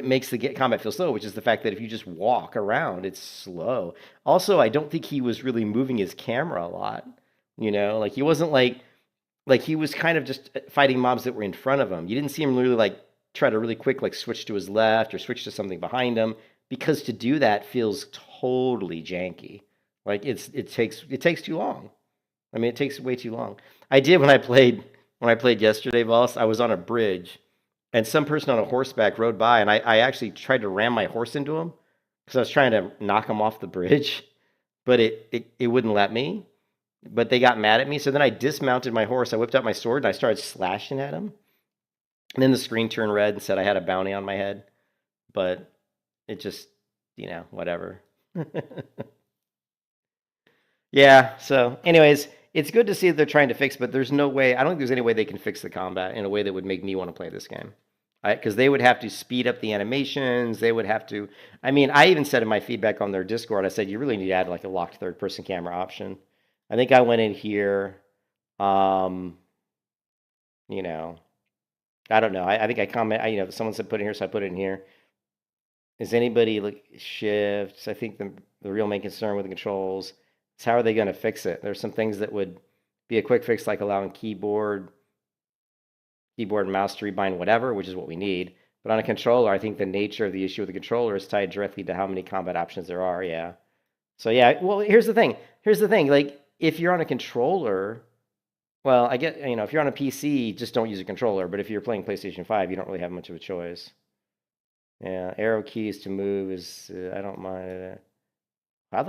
Speaker 1: makes the combat feel slow, which is the fact that if you just walk around, it's slow. Also, I don't think he was really moving his camera a lot. Like he wasn't like he was kind of just fighting mobs that were in front of him. You didn't see him really like try to really quick like switch to his left or switch to something behind him, because to do that feels totally janky. Like it takes too long. I mean, it takes way too long. I did when I played yesterday, boss. I was on a bridge, and some person on a horseback rode by, and I actually tried to ram my horse into him because I was trying to knock him off the bridge, but it wouldn't let me. But they got mad at me, so then I dismounted my horse. I whipped out my sword and I started slashing at him. And then the screen turned red and said I had a bounty on my head, but it just, whatever. Yeah. So, anyways, it's good to see that they're trying to fix, but there's no way. I don't think there's any way they can fix the combat in a way that would make me want to play this game. Because they would have to speed up the animations. They would have to. I mean, I even said in my feedback on their Discord, I said you really need to add like a locked third-person camera option. I think I went in here. I don't know. I think I comment. Someone said put it in here, so I put it in here. Is anybody like shifts? I think the real main concern with the controls is how are they going to fix it? There's some things that would be a quick fix, like allowing keyboard and mouse to rebind whatever, which is what we need. But on a controller, I think the nature of the issue with the controller is tied directly to how many combat options there are. Yeah. So yeah. Well, here's the thing. Like if you're on a controller. Well, I get, if you're on a PC, just don't use a controller. But if you're playing PlayStation 5, you don't really have much of a choice. Yeah, arrow keys to move is, I don't mind.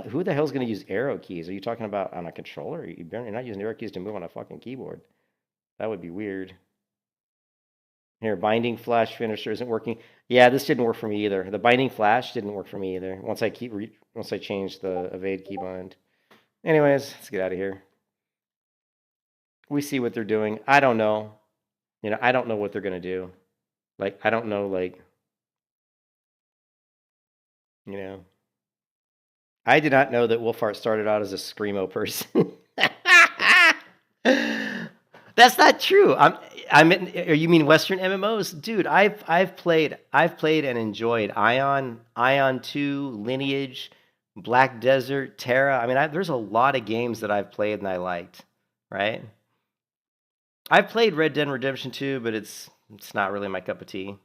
Speaker 1: Who the hell's going to use arrow keys? Are you talking about on a controller? You're not using arrow keys to move on a fucking keyboard. That would be weird. Here, binding flash finisher isn't working. Yeah, this didn't work for me either. The binding flash didn't work for me either. Once I changed the evade keybind. Anyways, let's get out of here. We see what they're doing. I don't know. I don't know what they're going to do. Like, I don't know, like, I did not know that Wolfheart started out as a Screamo person. That's not true. You mean Western MMOs? Dude, I've played and enjoyed Ion 2, Lineage, Black Desert, Terra. I mean, there's a lot of games that I've played and I liked, right? I've played Red Dead Redemption 2, but it's not really my cup of tea.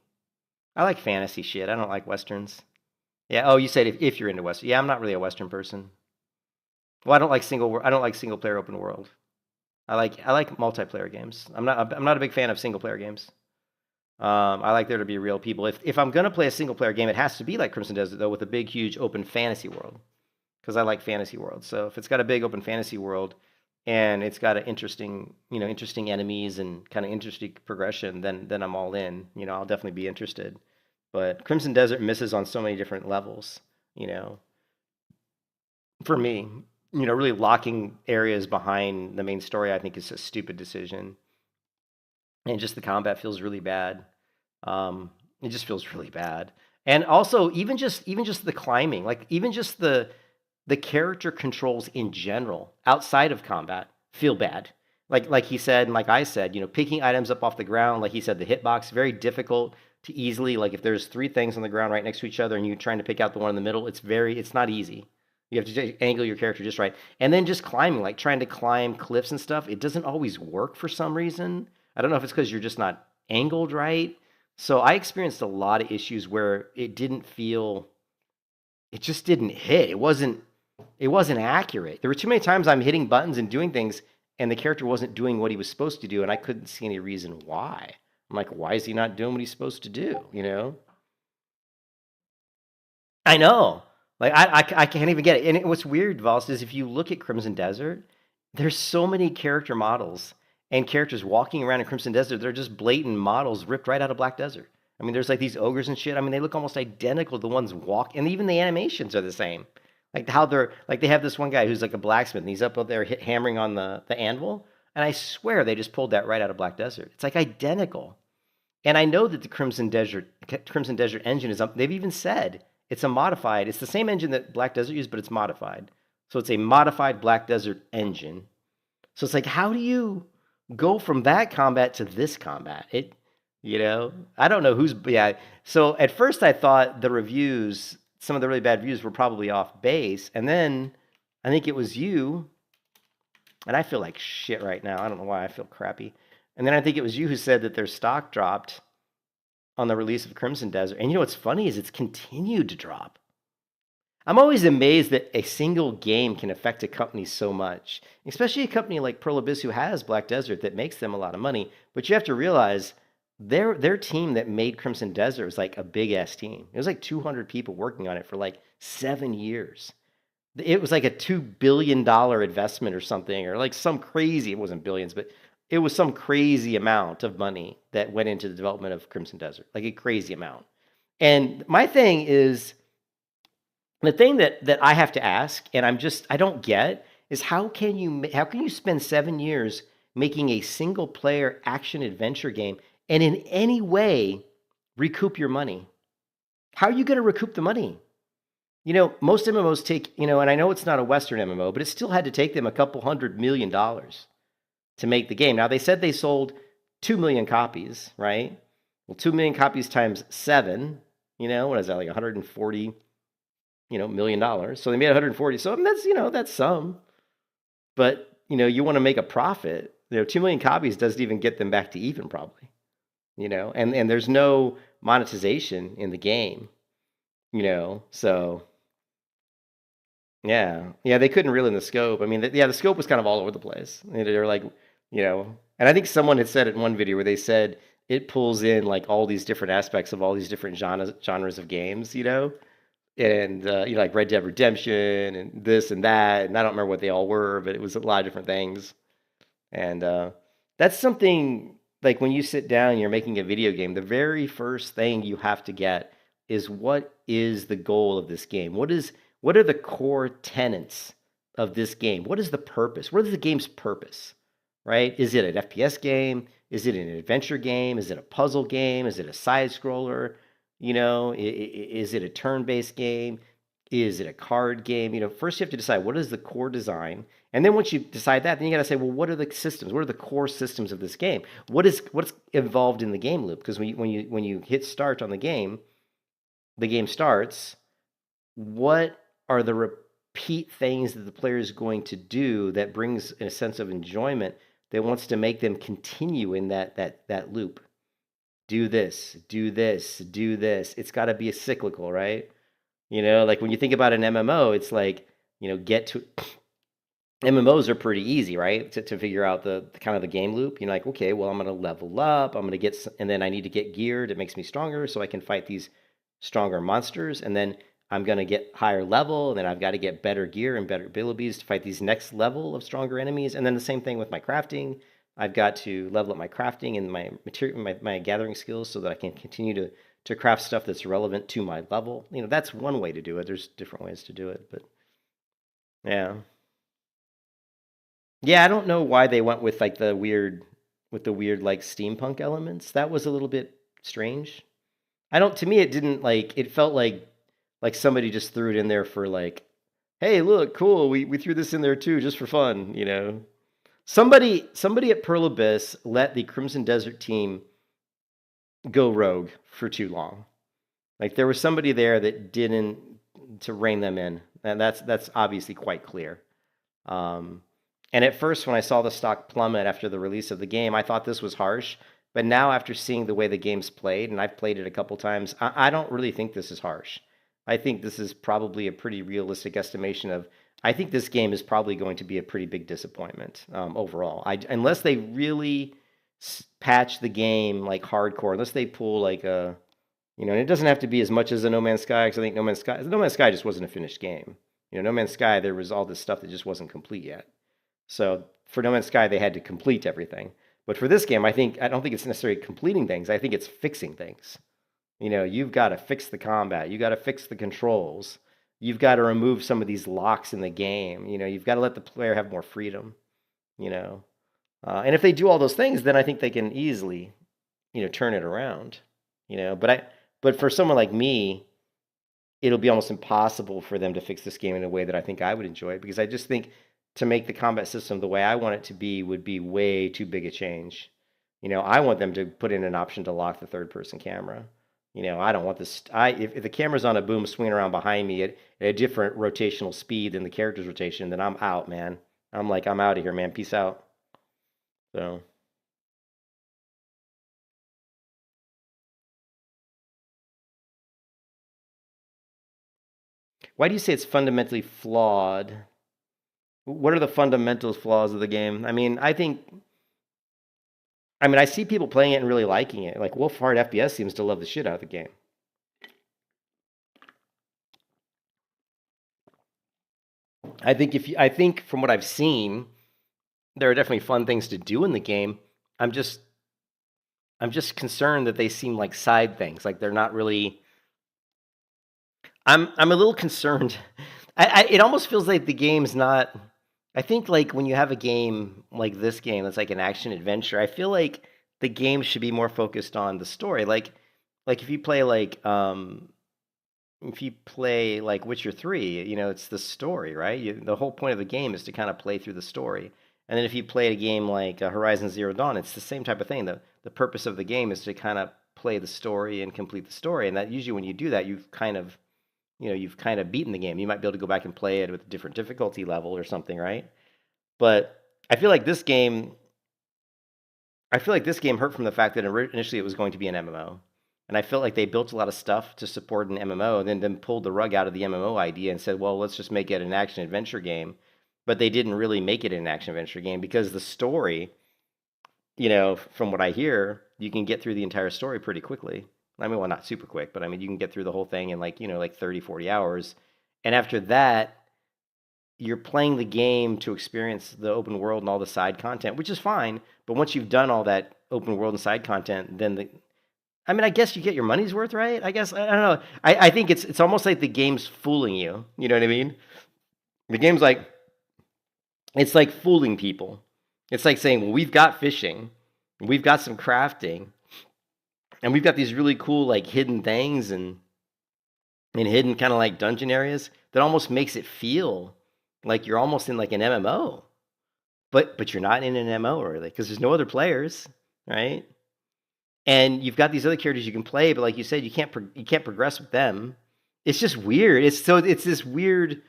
Speaker 1: I like fantasy shit. I don't like Westerns. Yeah. Oh, you said if you're into Western. Yeah, I'm not really a Western person. Well, I don't like single player open world. I like multiplayer games. I'm not a big fan of single player games. I like there to be real people. If I'm gonna play a single player game, it has to be like Crimson Desert though, with a big, huge open fantasy world, because I like fantasy worlds. So if it's got a big open fantasy world and it's got an interesting enemies and kind of interesting progression, then I'm all in. I'll definitely be interested. But Crimson Desert misses on so many different levels. For me, really locking areas behind the main story, I think is a stupid decision. And just the combat feels really bad. It just feels really bad. And also, even just the climbing, like even just the character controls in general outside of combat feel bad. Like he said, and like I said, picking items up off the ground, like he said, the hitbox, very difficult to easily, like if there's 3 things on the ground right next to each other and you're trying to pick out the one in the middle, it's not easy. You have to angle your character just right. And then just climbing, like trying to climb cliffs and stuff, it doesn't always work for some reason. I don't know if it's because you're just not angled right. So I experienced a lot of issues where it just didn't hit. It wasn't accurate. There were too many times I'm hitting buttons and doing things and the character wasn't doing what he was supposed to do, and I couldn't see any reason why. I'm like, why is he not doing what he's supposed to do, I know. Like I can't even get it. And what's weird, Voss, is if you look at Crimson Desert, there's so many character models and characters walking around in Crimson Desert. They're just blatant models ripped right out of Black Desert. I mean, there's like these ogres and shit. I mean, they look almost identical to the ones walk, and even the animations are the same. Like how they're like they have this one guy who's like a blacksmith, and he's up there hammering on the anvil, and I swear they just pulled that right out of Black Desert. It's like identical. And I know that the Crimson Desert engine is up. They've even said it's a modified. It's the same engine that Black Desert used, but it's modified. So it's a modified Black Desert engine. So it's like, how do you go from that combat to this combat? I don't know who's, yeah. So at first I thought the reviews, some of the really bad reviews were probably off base. And then I think it was you, and I feel like shit right now. I don't know why I feel crappy. And then I think it was you who said that their stock dropped on the release of Crimson Desert. And you know what's funny is it's continued to drop. I'm always amazed that a single game can affect a company so much, especially a company like Pearl Abyss who has Black Desert that makes them a lot of money. But you have to realize their team that made Crimson Desert was like a big ass team. It was like 200 people working on it for like 7 years. It was like a $2 billion investment or something, or like some crazy, it wasn't billions, but it was some crazy amount of money that went into the development of Crimson Desert, like a crazy amount. And my thing is, the thing that I have to ask, and I don't get, is how can you spend 7 years making a single player action adventure game and in any way recoup your money? How are you going to recoup the money? Most MMOs take, and I know it's not a Western MMO, but it still had to take them a couple $100 million to make the game. Now, they said they sold 2 million copies, right? Well, 2 million copies times 7, what is that, like 140, $1 million. So they made 140. So I mean, that's some. But, you want to make a profit. 2 million copies doesn't even get them back to even probably, and there's no monetization in the game, so yeah, they couldn't reel in the scope. I mean, the scope was kind of all over the place. They're like, and I think someone had said it in one video where they said it pulls in like all these different aspects of all these different genres of games, and like Red Dead Redemption and this and that, and I don't remember what they all were, but it was a lot of different things. And that's something like when you sit down and you're making a video game, the very first thing you have to get is what is the goal of this game? What are the core tenets of this game? What is the purpose? What is the game's purpose? Right? Is it an FPS game? Is it an adventure game? Is it a puzzle game? Is it a side scroller? Is it a turn-based game? Is it a card game? First you have to decide what is the core design, and then once you decide that, then you got to say, well, what are the systems? What are the core systems of this game? What's involved in the game loop? Because when you hit start on the game starts. What are the repeat things that the player is going to do that brings a sense of enjoyment that wants to make them continue in that loop? Do this, do this, do this. It's got to be a cyclical, right? Like when you think about an MMO, it's like, get to MMOs are pretty easy, right? To figure out the kind of the game loop. You're like, okay, well, I'm going to level up. I'm going to get, and then I need to get gear that makes me stronger so I can fight these stronger monsters. And then I'm going to get higher level, and then I've got to get better gear and better abilities to fight these next level of stronger enemies. And then the same thing with my crafting. I've got to level up my crafting and my material, my gathering skills so that I can continue to craft stuff that's relevant to my level. That's one way to do it. There's different ways to do it, but yeah. Yeah, I don't know why they went with like the weird like steampunk elements. That was a little bit strange. To me it didn't like, it felt like somebody just threw it in there for like, hey, look, cool, we threw this in there too just for fun, Somebody at Pearl Abyss let the Crimson Desert team go rogue for too long. Like there was somebody there that didn't to rein them in, and that's obviously quite clear. And at first, when I saw the stock plummet after the release of the game, I thought this was harsh. But now, after seeing the way the game's played, and I've played it a couple times, I don't really think this is harsh. I think this is probably a pretty realistic estimation of. I think this game is probably going to be a pretty big disappointment overall. Unless they really patch the game like hardcore, unless they pull like a And it doesn't have to be as much as a No Man's Sky, because I think No Man's Sky just wasn't a finished game. No Man's Sky, there was all this stuff that just wasn't complete yet. So for No Man's Sky, they had to complete everything. But for this game, I don't think it's necessarily completing things. I think it's fixing things. You've got to fix the combat. You've got to fix the controls. You've got to remove some of these locks in the game. You've got to let the player have more freedom. And if they do all those things, then I think they can easily, turn it around. But for someone like me, it'll be almost impossible for them to fix this game in a way that I think I would enjoy it, because I just think to make the combat system the way I want it to be would be way too big a change. I want them to put in an option to lock the third-person camera. I don't want this. If the camera's on a boom swinging around behind me at a different rotational speed than the character's rotation, then I'm out, man. I'm out of here, man. Peace out. So. Why do you say it's fundamentally flawed? What are the fundamental flaws of the game? I see people playing it and really liking it. Like Wolfhard FPS seems to love the shit out of the game. I think from what I've seen, there are definitely fun things to do in the game. I'm just concerned that they seem like side things. Like they're not really. I'm a little concerned. It almost feels like the game's not. I think like when you have a game like this game that's like an action adventure, I feel like the game should be more focused on the story. Like if you play like Witcher 3, it's the story, right? The whole point of the game is to kind of play through the story. And then if you play a game like Horizon Zero Dawn, it's the same type of thing. The purpose of the game is to kind of play the story and complete the story. And that usually when you do that, you've kind of beaten the game. You might be able to go back and play it with a different difficulty level or something, right? But I feel like this game hurt from the fact that initially it was going to be an MMO. And I felt like they built a lot of stuff to support an MMO and then pulled the rug out of the MMO idea and said, well, let's just make it an action adventure game. But they didn't really make it an action adventure game because the story, from what I hear, you can get through the entire story pretty quickly. Well, not super quick, but you can get through the whole thing in like 30, 40 hours. And after that, you're playing the game to experience the open world and all the side content, which is fine. But once you've done all that open world and side content, then I guess you get your money's worth, right? I guess, I don't know. I think it's almost like the game's fooling you. You know what I mean? The game's it's like fooling people. It's like saying, well, we've got fishing, we've got some crafting, and we've got these really cool like hidden things and hidden kind of like dungeon areas that almost makes it feel like you're almost in like an MMO. But you're not in an MMO really, because there's no other players, right? And you've got these other characters you can play, but like you said, you can't progress with them. It's just weird. It's this weird.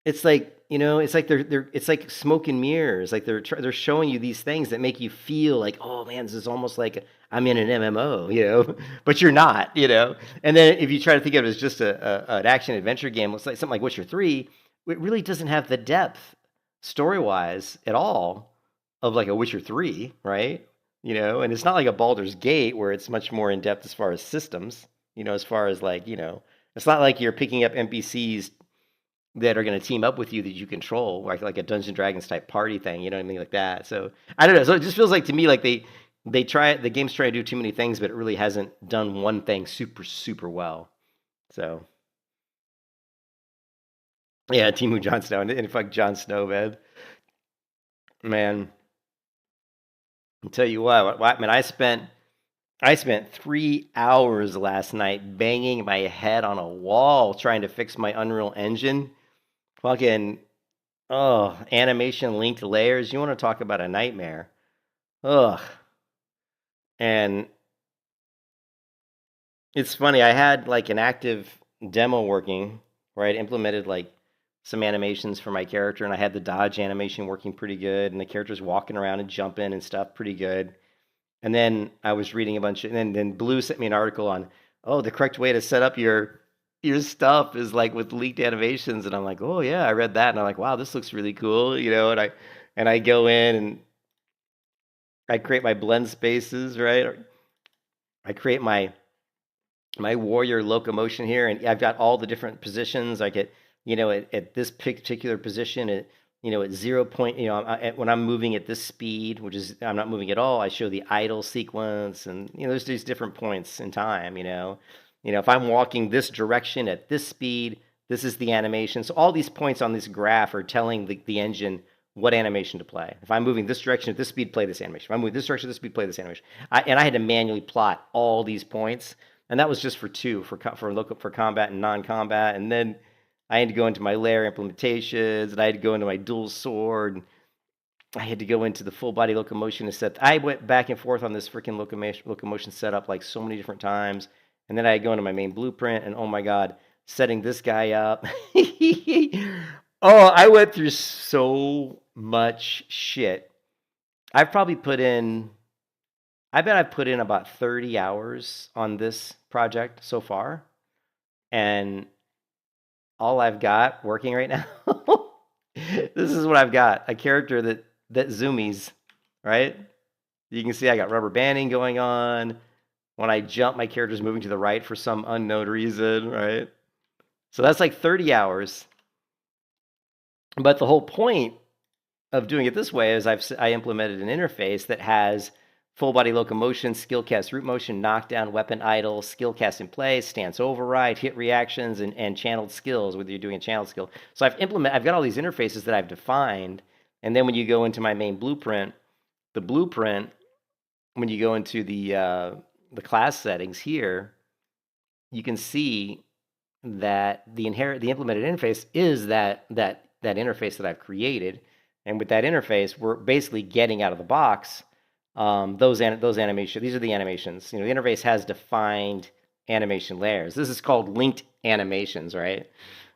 Speaker 1: It's like it's like smoke and mirrors. Like they're showing you these things that make you feel like, oh man, this is almost like I'm in an MMO, but you're not, And then if you try to think of it as just an action adventure game, it's like something like Witcher 3, it really doesn't have the depth story-wise at all of like a Witcher 3, right? And it's not like a Baldur's Gate where it's much more in depth as far as systems, as far as like, it's not like you're picking up NPCs that are going to team up with you that you control, like a Dungeons and Dragons type party thing, you know what I mean, like that. So I don't know. So it just feels like to me like the game's trying to do too many things, but it really hasn't done one thing super, super well. So yeah, Timu Jon Snow and fuck Jon Snow, man. I'll tell you what, man, I spent 3 hours last night banging my head on a wall trying to fix my Unreal Engine. Fucking, animation linked layers. You want to talk about a nightmare? Ugh. And it's funny, I had like an active demo working where I'd implemented like some animations for my character, and I had the dodge animation working pretty good, and the character's walking around and jumping and stuff pretty good. And then I was reading a bunch of, and then Blue sent me an article on, the correct way to set up your stuff is like with leaked animations. And I'm like, oh yeah, I read that, and I'm like, wow, this looks really cool, and I go in and I create my blend spaces, right? I create my my warrior locomotion here, and I've got all the different positions. Like at this particular position, at 0 point, when I'm moving at this speed, which is I'm not moving at all, I show the idle sequence, and there's these different points in time. If I'm walking this direction at this speed, this is the animation. So all these points on this graph are telling the engine what animation to play. If I'm moving this direction at this speed, play this animation. If I'm moving this direction at this speed, play this animation. And I had to manually plot all these points, and that was just for combat and non-combat. And then I had to go into my layer implementations, and I had to go into my dual sword. I had to go into the full body locomotion and set. I went back and forth on this freaking locomotion setup like so many different times, and then I go into my main blueprint, and oh my god, setting this guy up. Oh, I went through so much shit. I bet I've put in about 30 hours on this project so far. And all I've got working right now, this is what I've got. A character that zoomies, right? You can see I got rubber banding going on. When I jump, my character's moving to the right for some unknown reason, right? So that's like 30 hours. But the whole point of doing it this way is I implemented an interface that has full body locomotion, skill cast root motion, knockdown, weapon idle, skill cast in place, stance override, hit reactions, and channeled skills, whether you're doing a channeled skill. So I've got all these interfaces that I've defined. And then when you go into my main blueprint, when you go into the class settings here, you can see that the implemented interface is that interface that I've created. And with that interface, we're basically getting out of the box those animations. These are the animations. The interface has defined animation layers. This is called linked animations, right?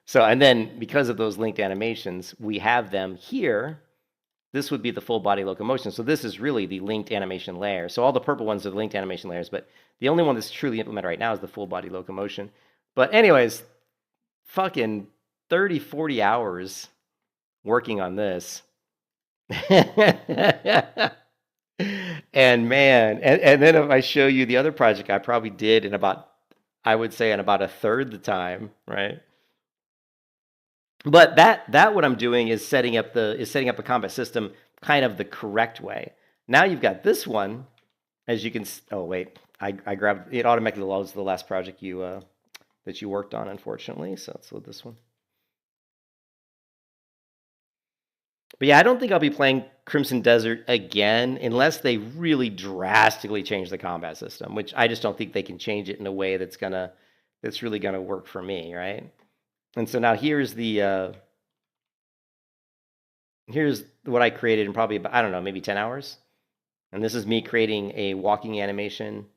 Speaker 1: So, and then because of those linked animations, we have them here. This would be the full body locomotion. So this is really the linked animation layer. So all the purple ones are the linked animation layers, but the only one that's truly implemented right now is the full body locomotion. But anyways, fucking 30, 40 hours working on this. And man, and then if I show you the other project I probably did in about a third the time, right? But that what I'm doing is setting up a combat system kind of the correct way. Now you've got this one, as you can. Oh wait, I grabbed it automatically loads the last project that you worked on, unfortunately. So let's load this one. But yeah, I don't think I'll be playing Crimson Desert again unless they really drastically change the combat system, which I just don't think they can change it in a way that's really gonna work for me, right? And so now here's what I created in probably about, I don't know, maybe 10 hours. And this is me creating a walking animation,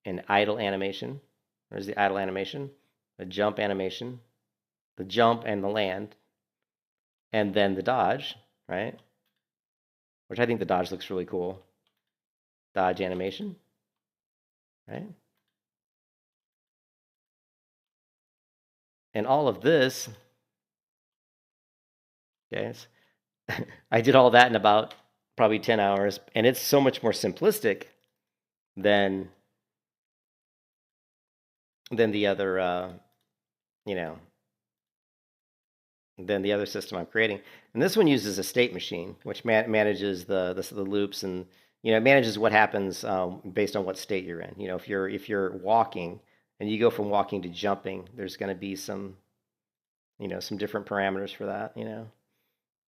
Speaker 1: an idle animation. There's the idle animation, a jump animation, the jump and the land, and then the dodge, right? Which I think the dodge looks really cool. Dodge animation, right? And all of this, guys, I did all that in about probably 10 hours, and it's so much more simplistic than the other, than the other system I'm creating. And this one uses a state machine, which manages the loops, and it manages what happens based on what state you're in. If you're walking and you go from walking to jumping, there's going to be some different parameters for that.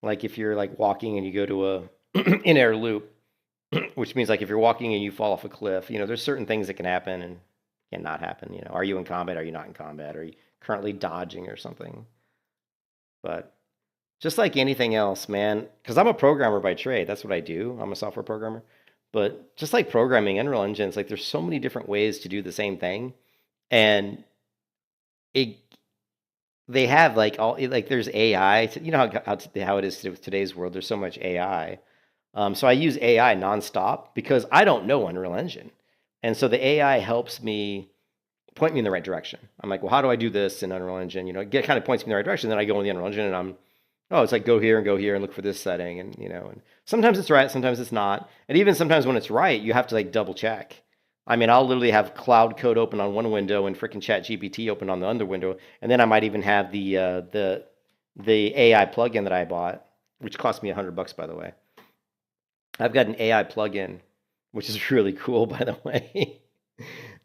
Speaker 1: Like if you're like walking and you go to a in-air loop, which means like if you're walking and you fall off a cliff, there's certain things that can happen and cannot happen. Are you in combat? Are you not in combat? Are you currently dodging or something? But just like anything else, man, because I'm a programmer by trade. That's what I do. I'm a software programmer. But just like programming Unreal Engine, it's like there's so many different ways to do the same thing. And they have there's AI. How it is with today's world. There's so much AI. So I use AI nonstop because I don't know Unreal Engine. And so the AI helps me point me in the right direction. I'm like, well, how do I do this in Unreal Engine? It kind of points me in the right direction. Then I go in the Unreal Engine and it's like go here and look for this setting. And, and sometimes it's right, sometimes it's not. And even sometimes when it's right, you have to like double check. I mean, I'll literally have Cloud Code open on one window and freaking ChatGPT open on the other window, and then I might even have the AI plugin that I bought, which cost me $100, by the way. I've got an AI plugin, which is really cool, by the way,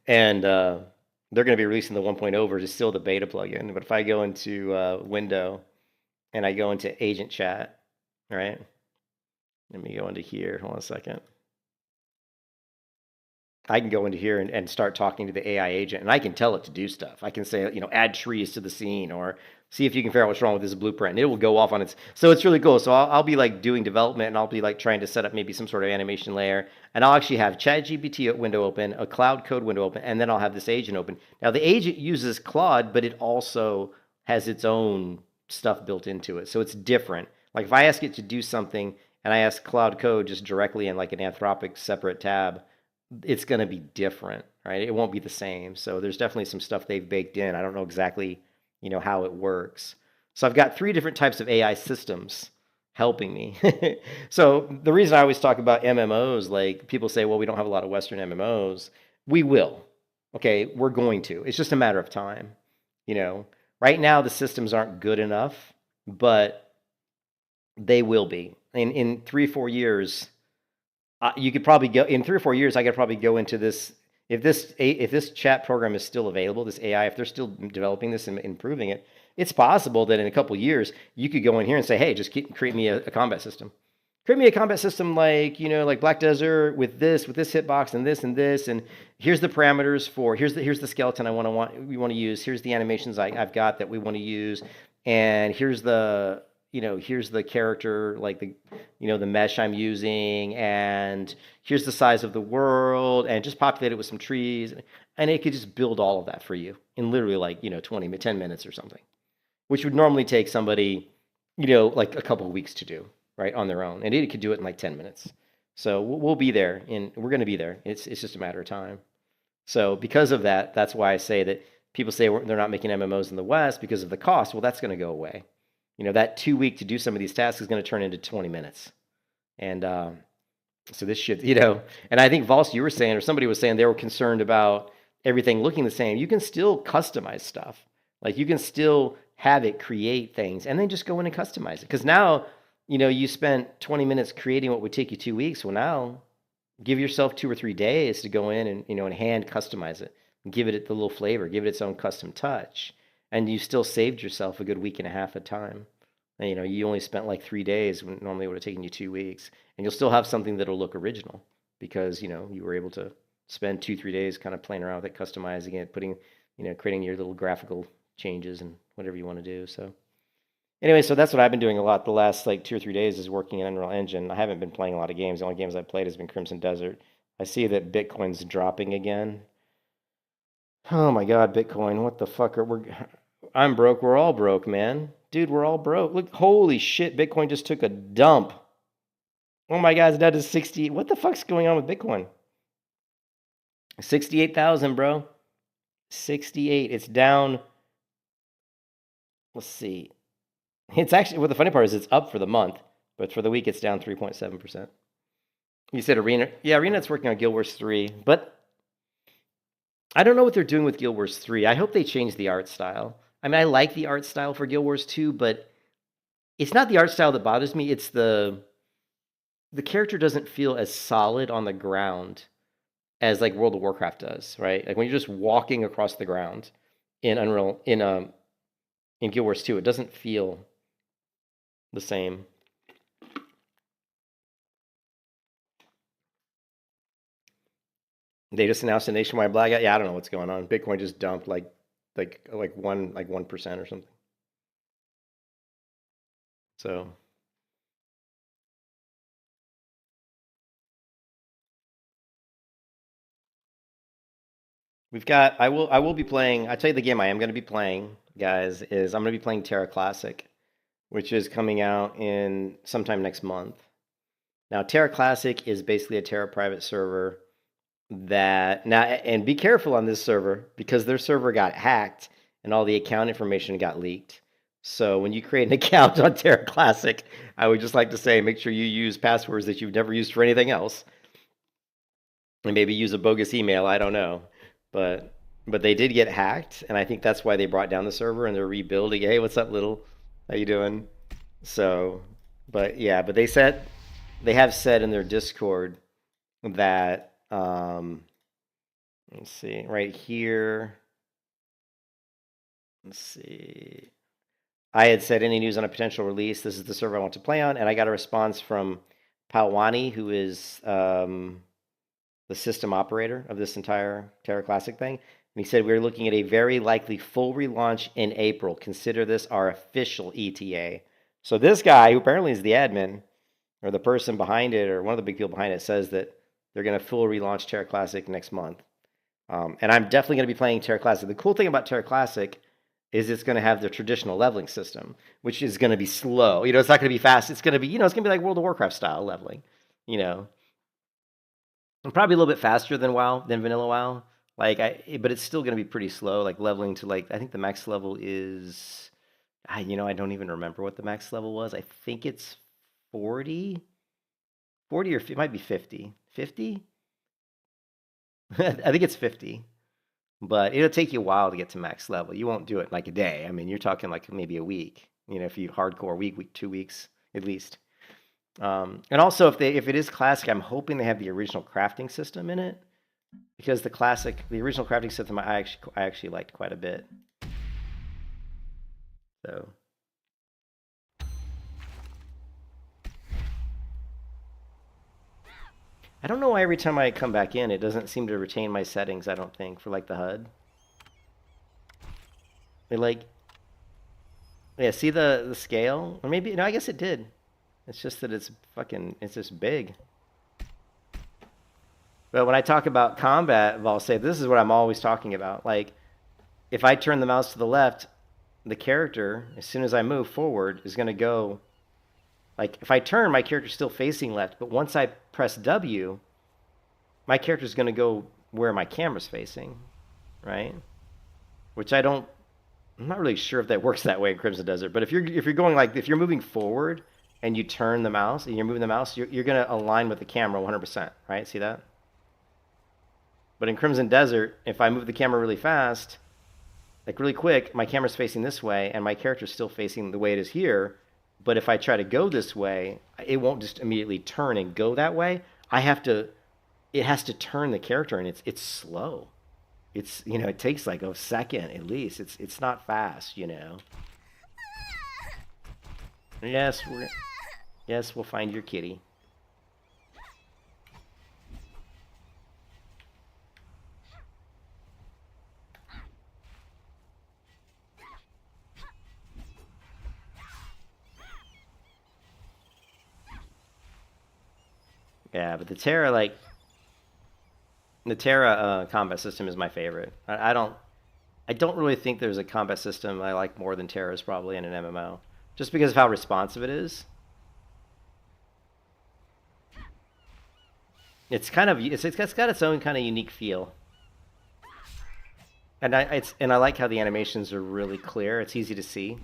Speaker 1: and they're going to be releasing the 1.0 version, still the beta plugin. But if I go into Window and I go into Agent Chat, right? Let me go into here. Hold on a second. I can go into here and start talking to the AI agent, and I can tell it to do stuff. I can say, add trees to the scene, or see if you can figure out what's wrong with this blueprint, and it will go off on its. So it's really cool. So I'll be like doing development, and I'll be like trying to set up maybe some sort of animation layer, and I'll actually have ChatGPT window open, a Cloud Code window open, and then I'll have this agent open. Now the agent uses Claude, but it also has its own stuff built into it, so it's different. Like if I ask it to do something, and I ask Cloud Code just directly in like an Anthropic separate tab, it's going to be different, right? It won't be the same. So there's definitely some stuff they've baked in. I don't know exactly, how it works. So I've got 3 different types of AI systems helping me. So the reason I always talk about MMOs, like people say, well, we don't have a lot of Western MMOs. We will. Okay, we're going to. It's just a matter of time. Right now the systems aren't good enough, but they will be. In 3-4 years, you could probably go in 3 or 4 years. I could probably go into this. If this chat program is still available, this AI, if they're still developing this and improving it, it's possible that in a couple of years you could go in here and say, hey, just create me a combat system. Create me a combat system like like Black Desert with this hitbox and this, and here's the parameters for here's the skeleton we want to use. Here's the animations I've got that we want to use, and here's the here's the character, like the mesh I'm using, and here's the size of the world, and just populate it with some trees, and it could just build all of that for you in literally like 10 minutes or something, which would normally take somebody like a couple of weeks to do right on their own, and it could do it in like 10 minutes. So we'll be there, and we're going to be there. It's just a matter of time. So because of that, that's why I say that people say they're not making MMOs in the West because of the cost. Well, that's going to go away. That 2 week to do some of these tasks is going to turn into 20 minutes. And so this should, and I think Vols, you were saying, or somebody was saying they were concerned about everything looking the same. You can still customize stuff. Like you can still have it create things and then just go in and customize it. Because now, you spent 20 minutes creating what would take you 2 weeks. Well, now give yourself 2 or 3 days to go in and, and hand customize it, and give it the little flavor, give it its own custom touch. And you still saved yourself a good week and a half of time. And, you only spent like 3 days when normally it would have taken you 2 weeks. And you'll still have something that'll look original because, you were able to spend 2-3 days kind of playing around with it, customizing it, putting, creating your little graphical changes and whatever you want to do. So anyway, so that's what I've been doing a lot the last like 2 or 3 days is working in Unreal Engine. I haven't been playing a lot of games. The only games I've played has been Crimson Desert. I see that Bitcoin's dropping again. Oh my God, Bitcoin, what the fuck I'm broke. We're all broke, man. Dude, we're all broke. Look, holy shit, Bitcoin just took a dump. Oh my God, it's down to 60. What the fuck's going on with Bitcoin? 68,000, bro. 68. It's down. Let's see. It's actually, well, the funny part is it's up for the month, but for the week it's down 3.7%. You said Arena. Yeah, Arena's working on Guild Wars 3, but I don't know what they're doing with Guild Wars 3. I hope they change the art style. I mean, I like the art style for Guild Wars 2, but it's not the art style that bothers me. It's the character doesn't feel as solid on the ground as like World of Warcraft does, right? Like when you're just walking across the ground in Unreal in Guild Wars 2, it doesn't feel the same. They just announced a nationwide blackout. Yeah, I don't know what's going on. Bitcoin just dumped like 1% or something. So we've got I will be playing. I tell you the game I am going to be playing, guys, is I'm going to be playing Terra Classic, which is coming out in sometime next month. Now, Terra Classic is basically a Terra private server that now, and be careful on this server because their server got hacked and all the account information got leaked. So when you create an account on Terra Classic, I would just like to say make sure you use passwords that you've never used for anything else. and maybe use a bogus email. I don't know, but they did get hacked, and I think that's why they brought down the server and they're rebuilding. Hey, what's up, little? How you doing? So, but yeah, but they have said in their Discord that let's see right here. Let's see. I had said any news on a potential release. This is the server I want to play on, and I got a response from Palwani, who is the system operator of this entire Terra Classic thing. And he said we're looking at a very likely full relaunch in April. Consider this our official ETA. So this guy, who apparently is the admin or the person behind it, or one of the big people behind it, says that they're going to full relaunch Terra Classic next month. And I'm definitely going to be playing Terra Classic. The cool thing about Terra Classic is it's going to have the traditional leveling system, which is going to be slow. It's not going to be fast. It's going to be, it's going to be like World of Warcraft style leveling, And probably a little bit faster than WoW, than vanilla WoW. But it's still going to be pretty slow. Like leveling to I think the max level is, I don't even remember what the max level was. I think it's 40 or it might be 50. 50? I think it's 50. But it'll take you a while to get to max level. You won't do it in like a day. I mean, you're talking like maybe a week. If you hardcore week, 2 weeks at least. And also, if it is classic, I'm hoping they have the original crafting system in it, because the original crafting system I actually liked quite a bit. So. I don't know why every time I come back in, it doesn't seem to retain my settings, I don't think, for like the HUD. Yeah, see the scale? Or maybe, no, I guess it did. It's just that it's just big. But when I talk about combat, I'll say this is what I'm always talking about. Like, if I turn the mouse to the left, the character, as soon as I move forward, is going to go. Like, if I turn, my character's still facing left. But once I press W, my character's going to go where my camera's facing, right? Which I'm not really sure if that works that way in Crimson Desert. But if you're going if you're moving forward and you turn the mouse and you're moving the mouse, you're going to align with the camera 100%, right? See that? But in Crimson Desert, if I move the camera really fast, like really quick, my camera's facing this way and my character's still facing the way it is here. But if I try to go this way, it won't just immediately turn and go that way. It has to turn the character, and it's slow. It takes like a second at least. It's not fast, Yes, we'll find your kitty. Yeah, but the Terra combat system is my favorite. I don't really think there's a combat system I like more than Terra's probably in an MMO, just because of how responsive it is. It's got its own kind of unique feel, and I like how the animations are really clear. It's easy to see.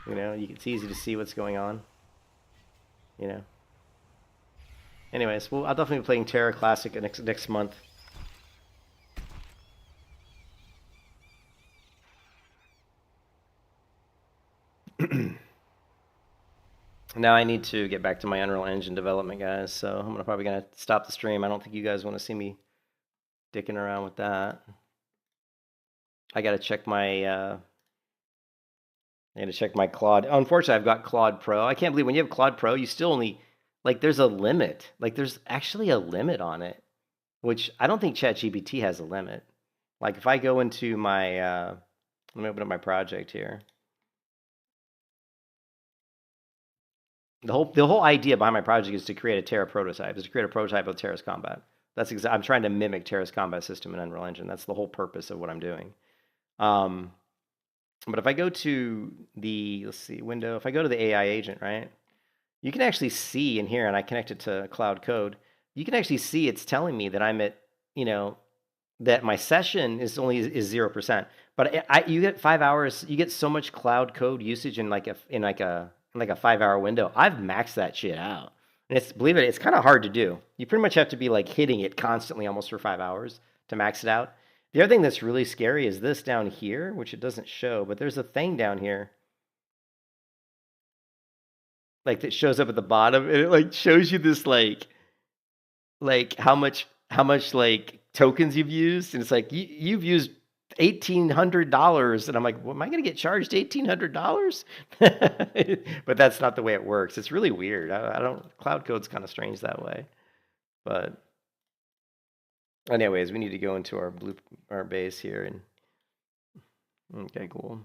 Speaker 1: It's easy to see what's going on. Anyways, I'll definitely be playing Terra Classic next month. Now I need to get back to my Unreal Engine development, guys. So I'm probably gonna stop the stream. I don't think you guys want to see me dicking around with that. I gotta check my Claude. Unfortunately, I've got Claude Pro. I can't believe when you have Claude Pro, you still only. There's a limit. There's actually a limit on it, which I don't think ChatGPT has a limit. If I go into my, let me open up my project here. The whole idea behind my project is to create a Terra prototype. Is to create a prototype of Terra's combat. I'm trying to mimic Terra's combat system in Unreal Engine. That's the whole purpose of what I'm doing. But if I go to let's see, window. If I go to the AI agent, right? You can actually see in here, and I connect it to Cloud Code. You can actually see it's telling me that I'm at, that my session is 0%. But you get 5 hours. You get so much Cloud Code usage in like a 5 hour window. I've maxed that shit out. And it's, believe it, it's kind of hard to do. You pretty much have to be like hitting it constantly almost for 5 hours to max it out. The other thing that's really scary is this down here, which it doesn't show, but there's a thing down here. Like that shows up at the bottom and it like shows you this like how much like tokens you've used, and it's like you've used $1,800, and I'm like, well, am I going to get charged $1,800? But that's not the way it works. It's really weird. I don't. Cloud Code's kind of strange that way. But anyways, we need to go into our base here, and okay, cool.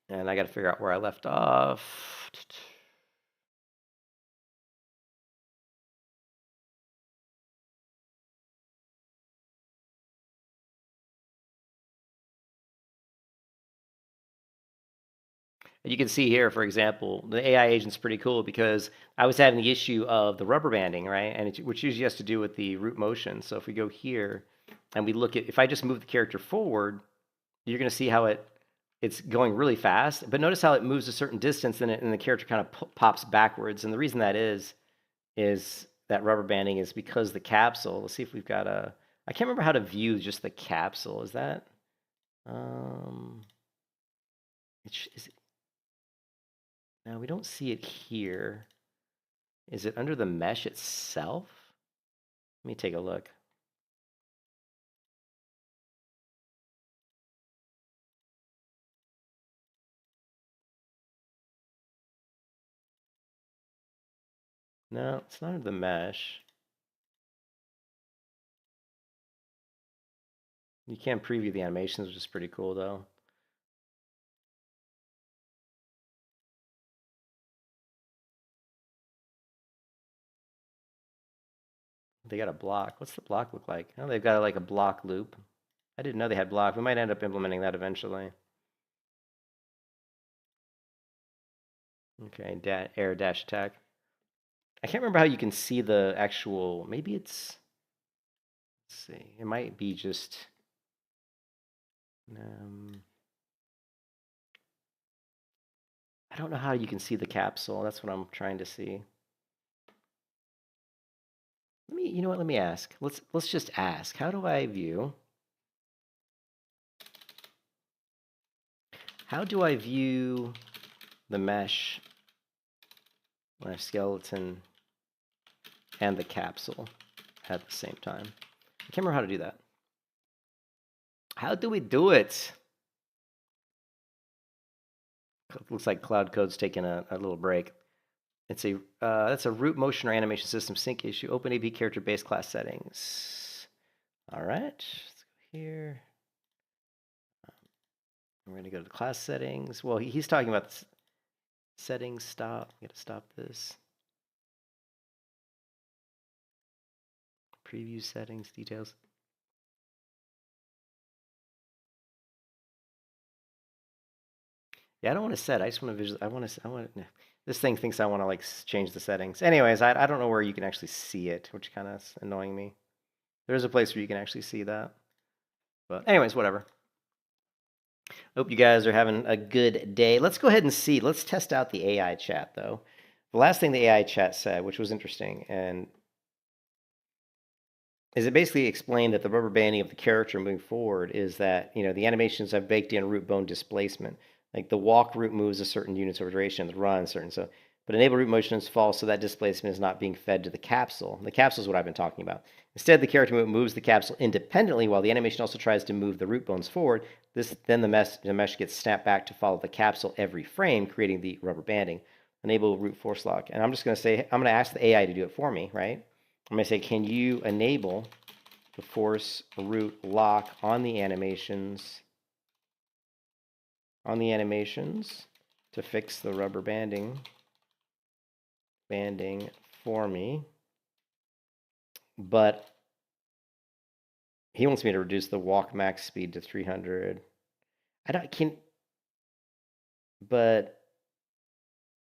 Speaker 1: And I got to figure out where I left off. You can see here, for example, the AI agent's pretty cool because I was having the issue of the rubber banding, right? And which usually has to do with the root motion. So if we go here and we look at, if I just move the character forward, you're going to see how it's going really fast. But notice how it moves a certain distance and the character kind of pops backwards. And the reason that is that rubber banding is because the capsule. Let's see if we've got a. I can't remember how to view just the capsule. Is that? Is it? Now, we don't see it here. Is it under the mesh itself? Let me take a look. No, it's not under the mesh. You can preview the animations, which is pretty cool, though. They got a block. What's the block look like? Oh, they've got like a block loop. I didn't know they had block. We might end up implementing that eventually. Okay, air dash attack. I can't remember how you can see the actual. Maybe it's. Let's see. It might be just. I don't know how you can see the capsule. That's what I'm trying to see. You know what? Let me ask. Let's just ask. How do I view? How do I view the mesh skeleton and the capsule at the same time? I can't remember how to do that. How do we do it? Looks like Cloud Code's taking a little break. It's that's a root motion or animation system sync issue. Open AV character base class settings. All right, let's go here. We're going to go to the class settings. Well, he's talking about settings. Stop. I'm going to stop this. Preview settings details. Yeah, I don't want to set. I just want to visual. I want to. This thing thinks I want to like change the settings. Anyways, I don't know where you can actually see it, which kind of is annoying me. There's a place where you can actually see that. But anyways, whatever. Hope you guys are having a good day. Let's go ahead and see. Let's test out the AI chat, though. The last thing the AI chat said, which was interesting, and is it basically explained that the rubber banding of the character moving forward is that, the animations have baked in root bone displacement. Like the walk root moves a certain units over duration, the run certain. So, but enable root motions fall so that displacement is not being fed to the capsule. The capsule is what I've been talking about. Instead, the character moves the capsule independently while the animation also tries to move the root bones forward. Then the mesh gets snapped back to follow the capsule every frame, creating the rubber banding. Enable root force lock. And I'm just going to say, I'm going to ask the AI to do it for me, right? I'm going to say, can you enable the force root lock on the animations to fix the rubber banding for me? But he wants me to reduce the walk max speed to 300. But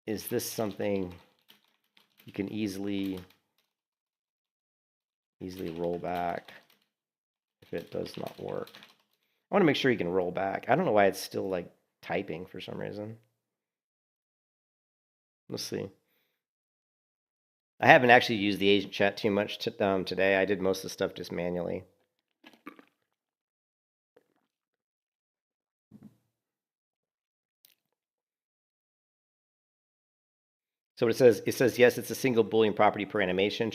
Speaker 1: is this something you can easily roll back if it does not work? I want to make sure you can roll back. I don't know why it's still like typing for some reason. Let's see. I haven't actually used the agent chat too much today. I did most of the stuff just manually. So what it says, yes, it's a single Boolean property per animation,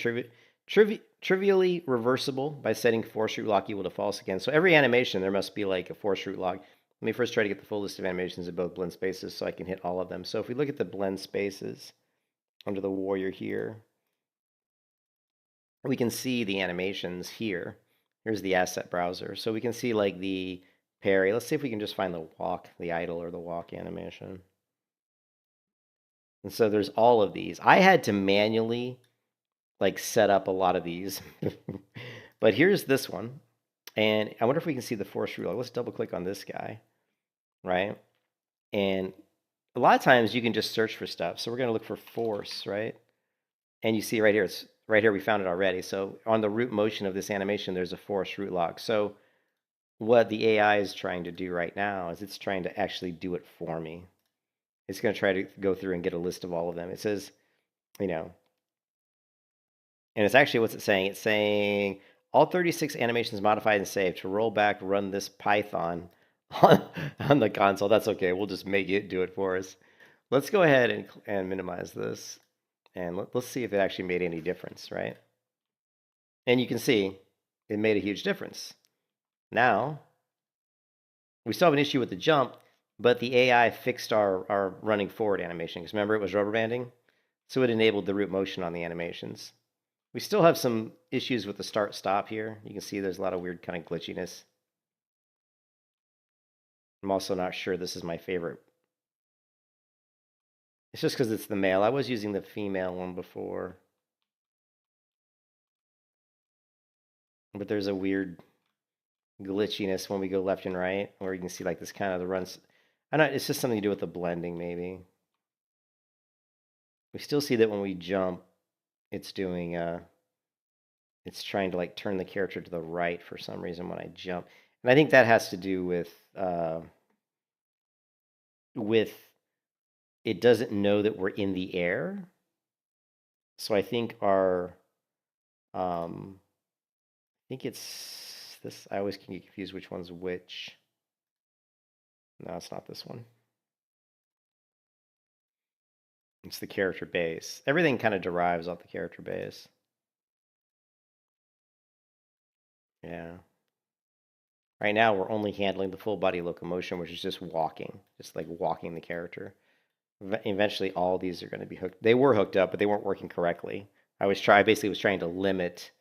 Speaker 1: trivially reversible by setting force root lock equal to false again. So every animation, there must be like a force root lock. Let me first try to get the full list of animations in both blend spaces so I can hit all of them. So if we look at the blend spaces under the warrior here, we can see the animations here. Here's the asset browser. So we can see like the parry. Let's see if we can just find the walk, the idle or the walk animation. And so there's all of these. I had to manually like set up a lot of these. But here's this one. And I wonder if we can see the force root. Let's double click on this guy, right? And a lot of times you can just search for stuff. So we're going to look for force, right? And you see right here, it's right here, we found it already. So on the root motion of this animation, there's a force root lock. So what the AI is trying to do right now is it's trying to actually do it for me. It's going to try to go through and get a list of all of them. It says, you know, and it's actually, what's it saying? It's saying all 36 animations modified and saved. To roll back, run this Python on the console. That's okay. We'll just make it do it for us. Let's go ahead and minimize this. And let's see if it actually made any difference, right? And you can see it made a huge difference. Now, we still have an issue with the jump, but the AI fixed our running forward animation. Because remember, it was rubber banding? So it enabled the root motion on the animations. We still have some issues with the start-stop here. You can see there's a lot of weird kind of glitchiness. I'm also not sure this is my favorite. It's just because it's the male. I was using the female one before. But there's a weird glitchiness when we go left and right, where you can see like this kind of the runs. I don't know, it's just something to do with the blending, maybe. We still see that when we jump, it's doing, it's trying to like turn the character to the right for some reason when I jump. And I think that has to do with it doesn't know that we're in the air. So I think our, I think it's this, I always can get confused which one's which. No, it's not this one. It's the character base. Everything kind of derives off the character base. Yeah. Right now, we're only handling the full body locomotion, which is just walking, just like walking the character. Eventually, all these are going to be hooked. They were hooked up, but they weren't working correctly. I basically was trying to limit,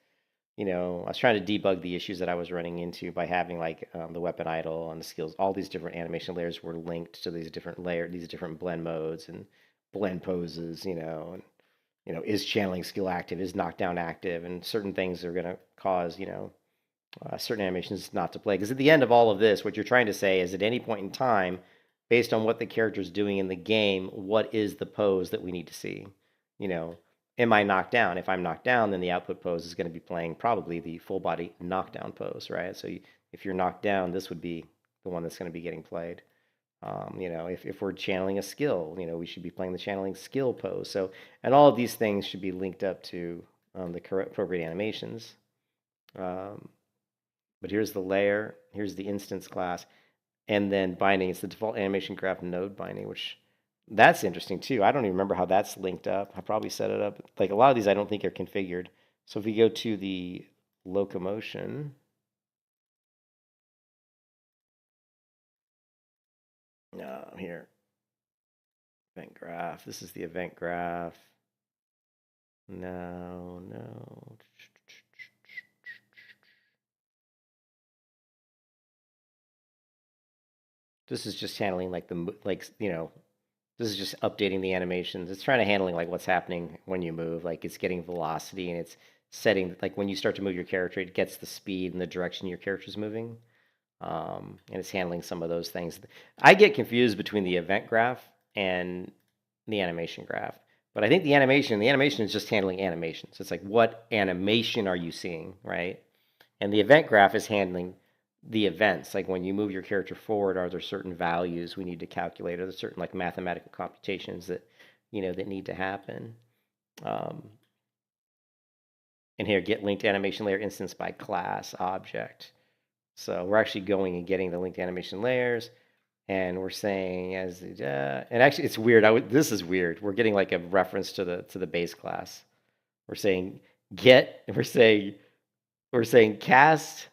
Speaker 1: I was trying to debug the issues that I was running into by having like the weapon idle and the skills. All these different animation layers were linked to these different these different blend modes and blend poses, and is channeling skill active, is knockdown active, and certain things are going to cause, certain animations not to play. Because at the end of all of this, what you're trying to say is at any point in time, based on what the character's doing in the game, what is the pose that we need to see? Am I knocked down? If I'm knocked down, then the output pose is going to be playing probably the full body knockdown pose, right? So if you're knocked down, this would be the one that's going to be getting played. If we're channeling a skill, we should be playing the channeling skill pose. So, and all of these things should be linked up to the correct appropriate animations. But here's the layer, here's the instance class, and then binding. It's the default animation graph node binding, which that's interesting too. I don't even remember how that's linked up. I probably set it up. Like a lot of these I don't think are configured. So if we go to the locomotion, here, event graph. This is the event graph. No. This is just handling like this is just updating the animations. It's trying to handling like what's happening when you move. Like it's getting velocity and it's setting, like when you start to move your character, it gets the speed and the direction your character's moving. And it's handling some of those things. I get confused between the event graph and the animation graph. But I think the animation is just handling animations. It's like, what animation are you seeing, right? And the event graph is handling the events. Like when you move your character forward, are there certain values we need to calculate? Are there certain like mathematical computations that, that need to happen? And here, get linked animation layer instance by class object. So we're actually going and getting the linked animation layers, and we're saying and actually it's weird. This is weird. We're getting like a reference to the base class. We're saying we're saying cast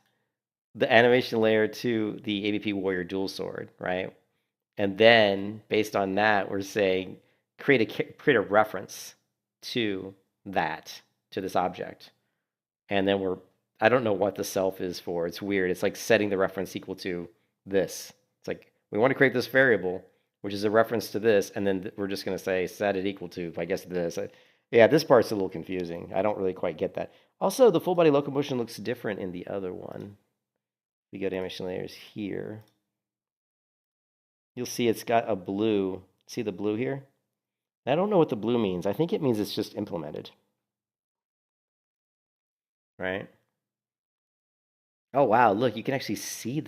Speaker 1: the animation layer to the AVP Warrior dual sword, right? And then based on that, we're saying create a reference to this object. And then I don't know what the self is for. It's weird. It's like setting the reference equal to this. It's like we want to create this variable, which is a reference to this, and then we're just going to say set it equal to, I guess, this. Yeah, this part's a little confusing. I don't really quite get that. Also, the full body locomotion looks different in the other one. We go to animation layers here. You'll see it's got a blue. See the blue here? I don't know what the blue means. I think it means it's just implemented. Right? Oh, wow. Look, you can actually see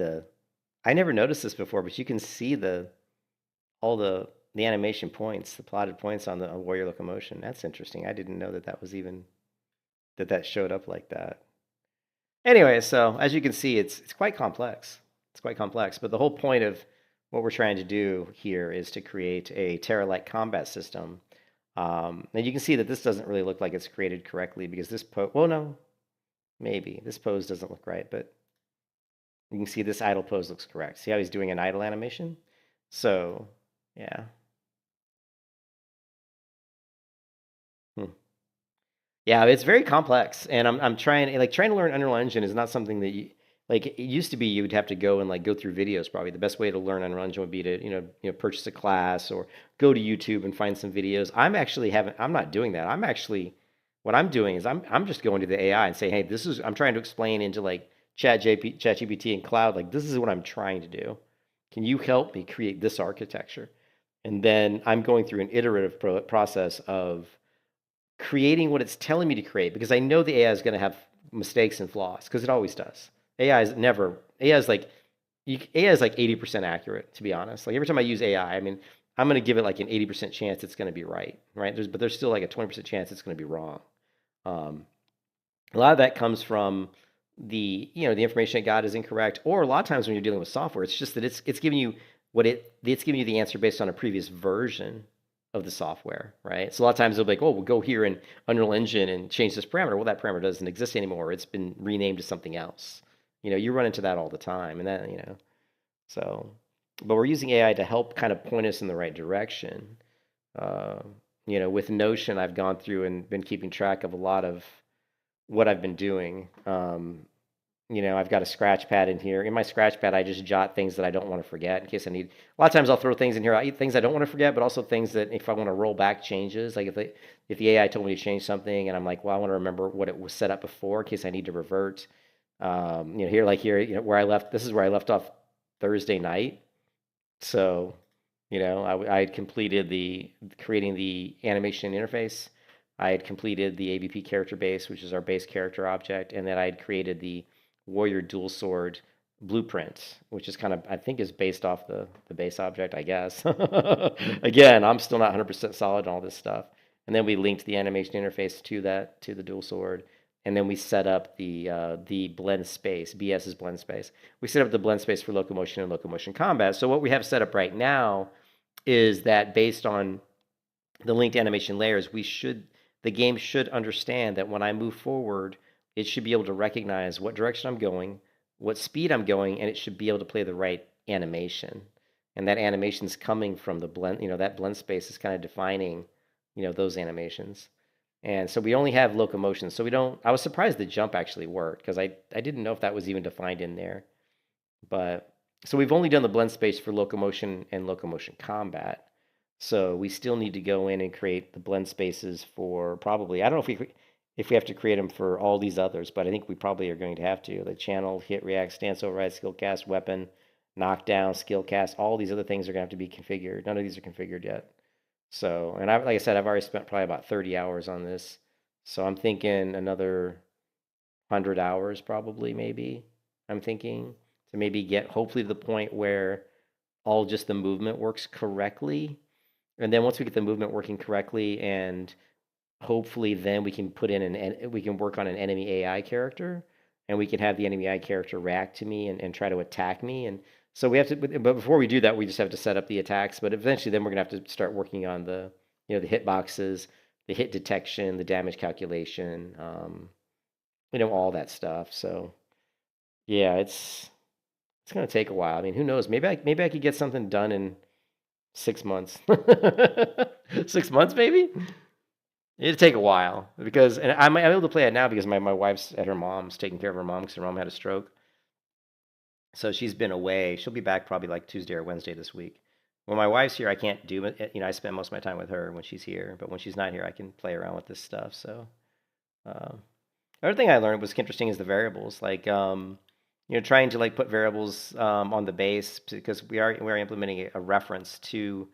Speaker 1: I never noticed this before, but you can see all the animation points, the plotted points on the Warrior Locomotion. That's interesting. I didn't know that was even, that showed up like that. Anyway, so as you can see, it's quite complex. It's quite complex, but the whole point of what we're trying to do here is to create a Terra-like combat system. And you can see that this doesn't really look like it's created correctly because this well, no, maybe. This pose doesn't look right, but you can see this idle pose looks correct. See how he's doing an idle animation? So, yeah. Yeah, it's very complex, and I'm trying to learn Unreal Engine is not something that it used to be you would have to go and go through videos. Probably the best way to learn Unreal Engine would be to purchase a class or go to YouTube and find some videos. I'm not doing that. What I'm doing is I'm just going to the AI and say, hey, I'm trying to explain into ChatGPT and Cloud, this is what I'm trying to do. Can you help me create this architecture? And then I'm going through an iterative process of creating what it's telling me to create, because I know the AI is going to have mistakes and flaws, because it always does. AI is like 80% accurate, to be honest. Every time I use AI, I'm going to give it an 80% chance it's going to be right? But there's still a 20% chance it's going to be wrong. A lot of that comes from the information it got is incorrect, or a lot of times when you're dealing with software, it's just that it's giving you the answer based on a previous version of the software, right? So a lot of times they'll be like, oh, we'll go here in Unreal Engine and change this parameter. Well, that parameter doesn't exist anymore. It's been renamed to something else. You run into that all the time, and that, so, but we're using AI to help kind of point us in the right direction. With Notion, I've gone through and been keeping track of a lot of what I've been doing. I've got a scratch pad in here. In my scratch pad, I just jot things that I don't want to forget in case I need. A lot of times I'll throw things in here, things I don't want to forget, but also things that if I want to roll back changes, if the AI told me to change something and I'm like, well, I want to remember what it was set up before in case I need to revert. Here, where I left, this is where I left off Thursday night. So, I had completed creating the animation interface. I had completed the AVP character base, which is our base character object, and then I had created the Warrior dual sword blueprint, which is kind of, I think, is based off the base object, I guess. Again, I'm still not 100% solid on all this stuff. And then we linked the animation interface to the dual sword, and then we set up the blend space. BS is blend space. We set up the blend space for locomotion and locomotion combat. So what we have set up right now is that based on the linked animation layers, the game should understand that when I move forward, it should be able to recognize what direction I'm going, what speed I'm going, and it should be able to play the right animation. And that animation is coming from the blend, that blend space is kind of defining, those animations. And so we only have locomotion. So I was surprised the jump actually worked, because I didn't know if that was even defined in there. But, so we've only done the blend space for locomotion and locomotion combat. So we still need to go in and create the blend spaces for probably, I don't know if we have to create them for all these others, but I think we probably are going to have to. The channel, hit, react, stance, override, skill cast, weapon, knockdown, skill cast, all these other things are going to have to be configured. None of these are configured yet. So, and like I said, I've already spent probably about 30 hours on this. So I'm thinking another 100 hours probably, maybe. I'm thinking to maybe get hopefully to the point where all just the movement works correctly. And then once we get the movement working correctly and hopefully then we can put in we can work on an enemy AI character, and we can have the enemy AI character react to me and try to attack me. And so we have to, but before we do that, we just have to set up the attacks. But eventually, then we're gonna have to start working on the, the hitboxes, the hit detection, the damage calculation, all that stuff. So yeah, it's gonna take a while. I mean, who knows? Maybe I could get something done in 6 months. 6 months, maybe. It'd take a while because, and I'm able to play it now because my wife's at her mom's taking care of her mom because her mom had a stroke. So she's been away. She'll be back probably like Tuesday or Wednesday this week. When my wife's here, I can't do it. I spend most of my time with her when she's here. But when she's not here, I can play around with this stuff. So, another thing I learned was interesting is the variables. Like, trying to like put variables on the base because we are implementing a reference to,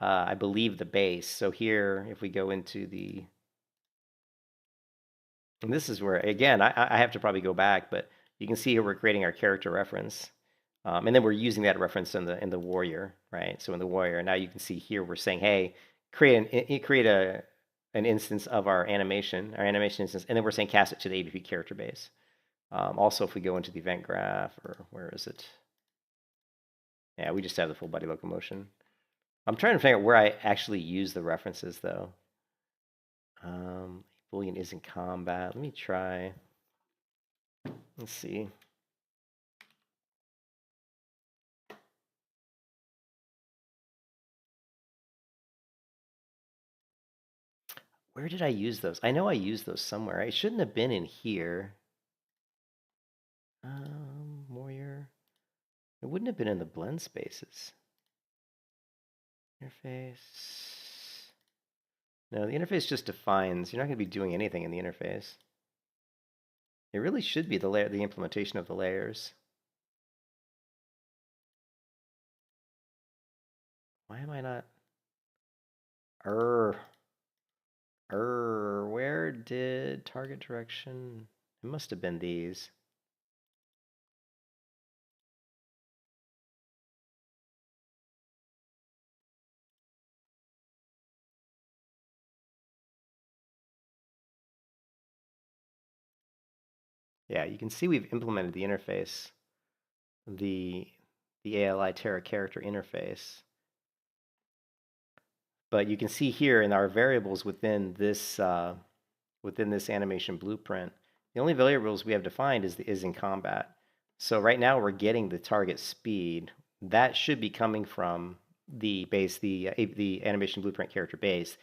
Speaker 1: I believe, the base. So here, if we go into the, and this is where again I have to probably go back, but you can see here we're creating our character reference, and then we're using that reference in the warrior, right? So in the warrior, now you can see here we're saying, hey, create an instance of our animation instance, and then we're saying cast it to the ABP character base. Also, if we go into the event graph, or where is it? Yeah, we just have the full body locomotion. I'm trying to figure out where I actually use the references though. Boolean is in combat. Let me try. Let's see. Where did I use those? I know I used those somewhere. It shouldn't have been in here. Warrior. It wouldn't have been in the blend spaces. Interface. No, the interface just defines. You're not going to be doing anything in the interface. It really should be the implementation of the layers. Why am I not? Where did target direction? It must have been these. Yeah, you can see we've implemented the interface, the ALI Terra character interface. But you can see here in our variables within this animation blueprint, the only variables we have defined is in combat. So right now we're getting the target speed. That should be coming from the base, the animation blueprint character base,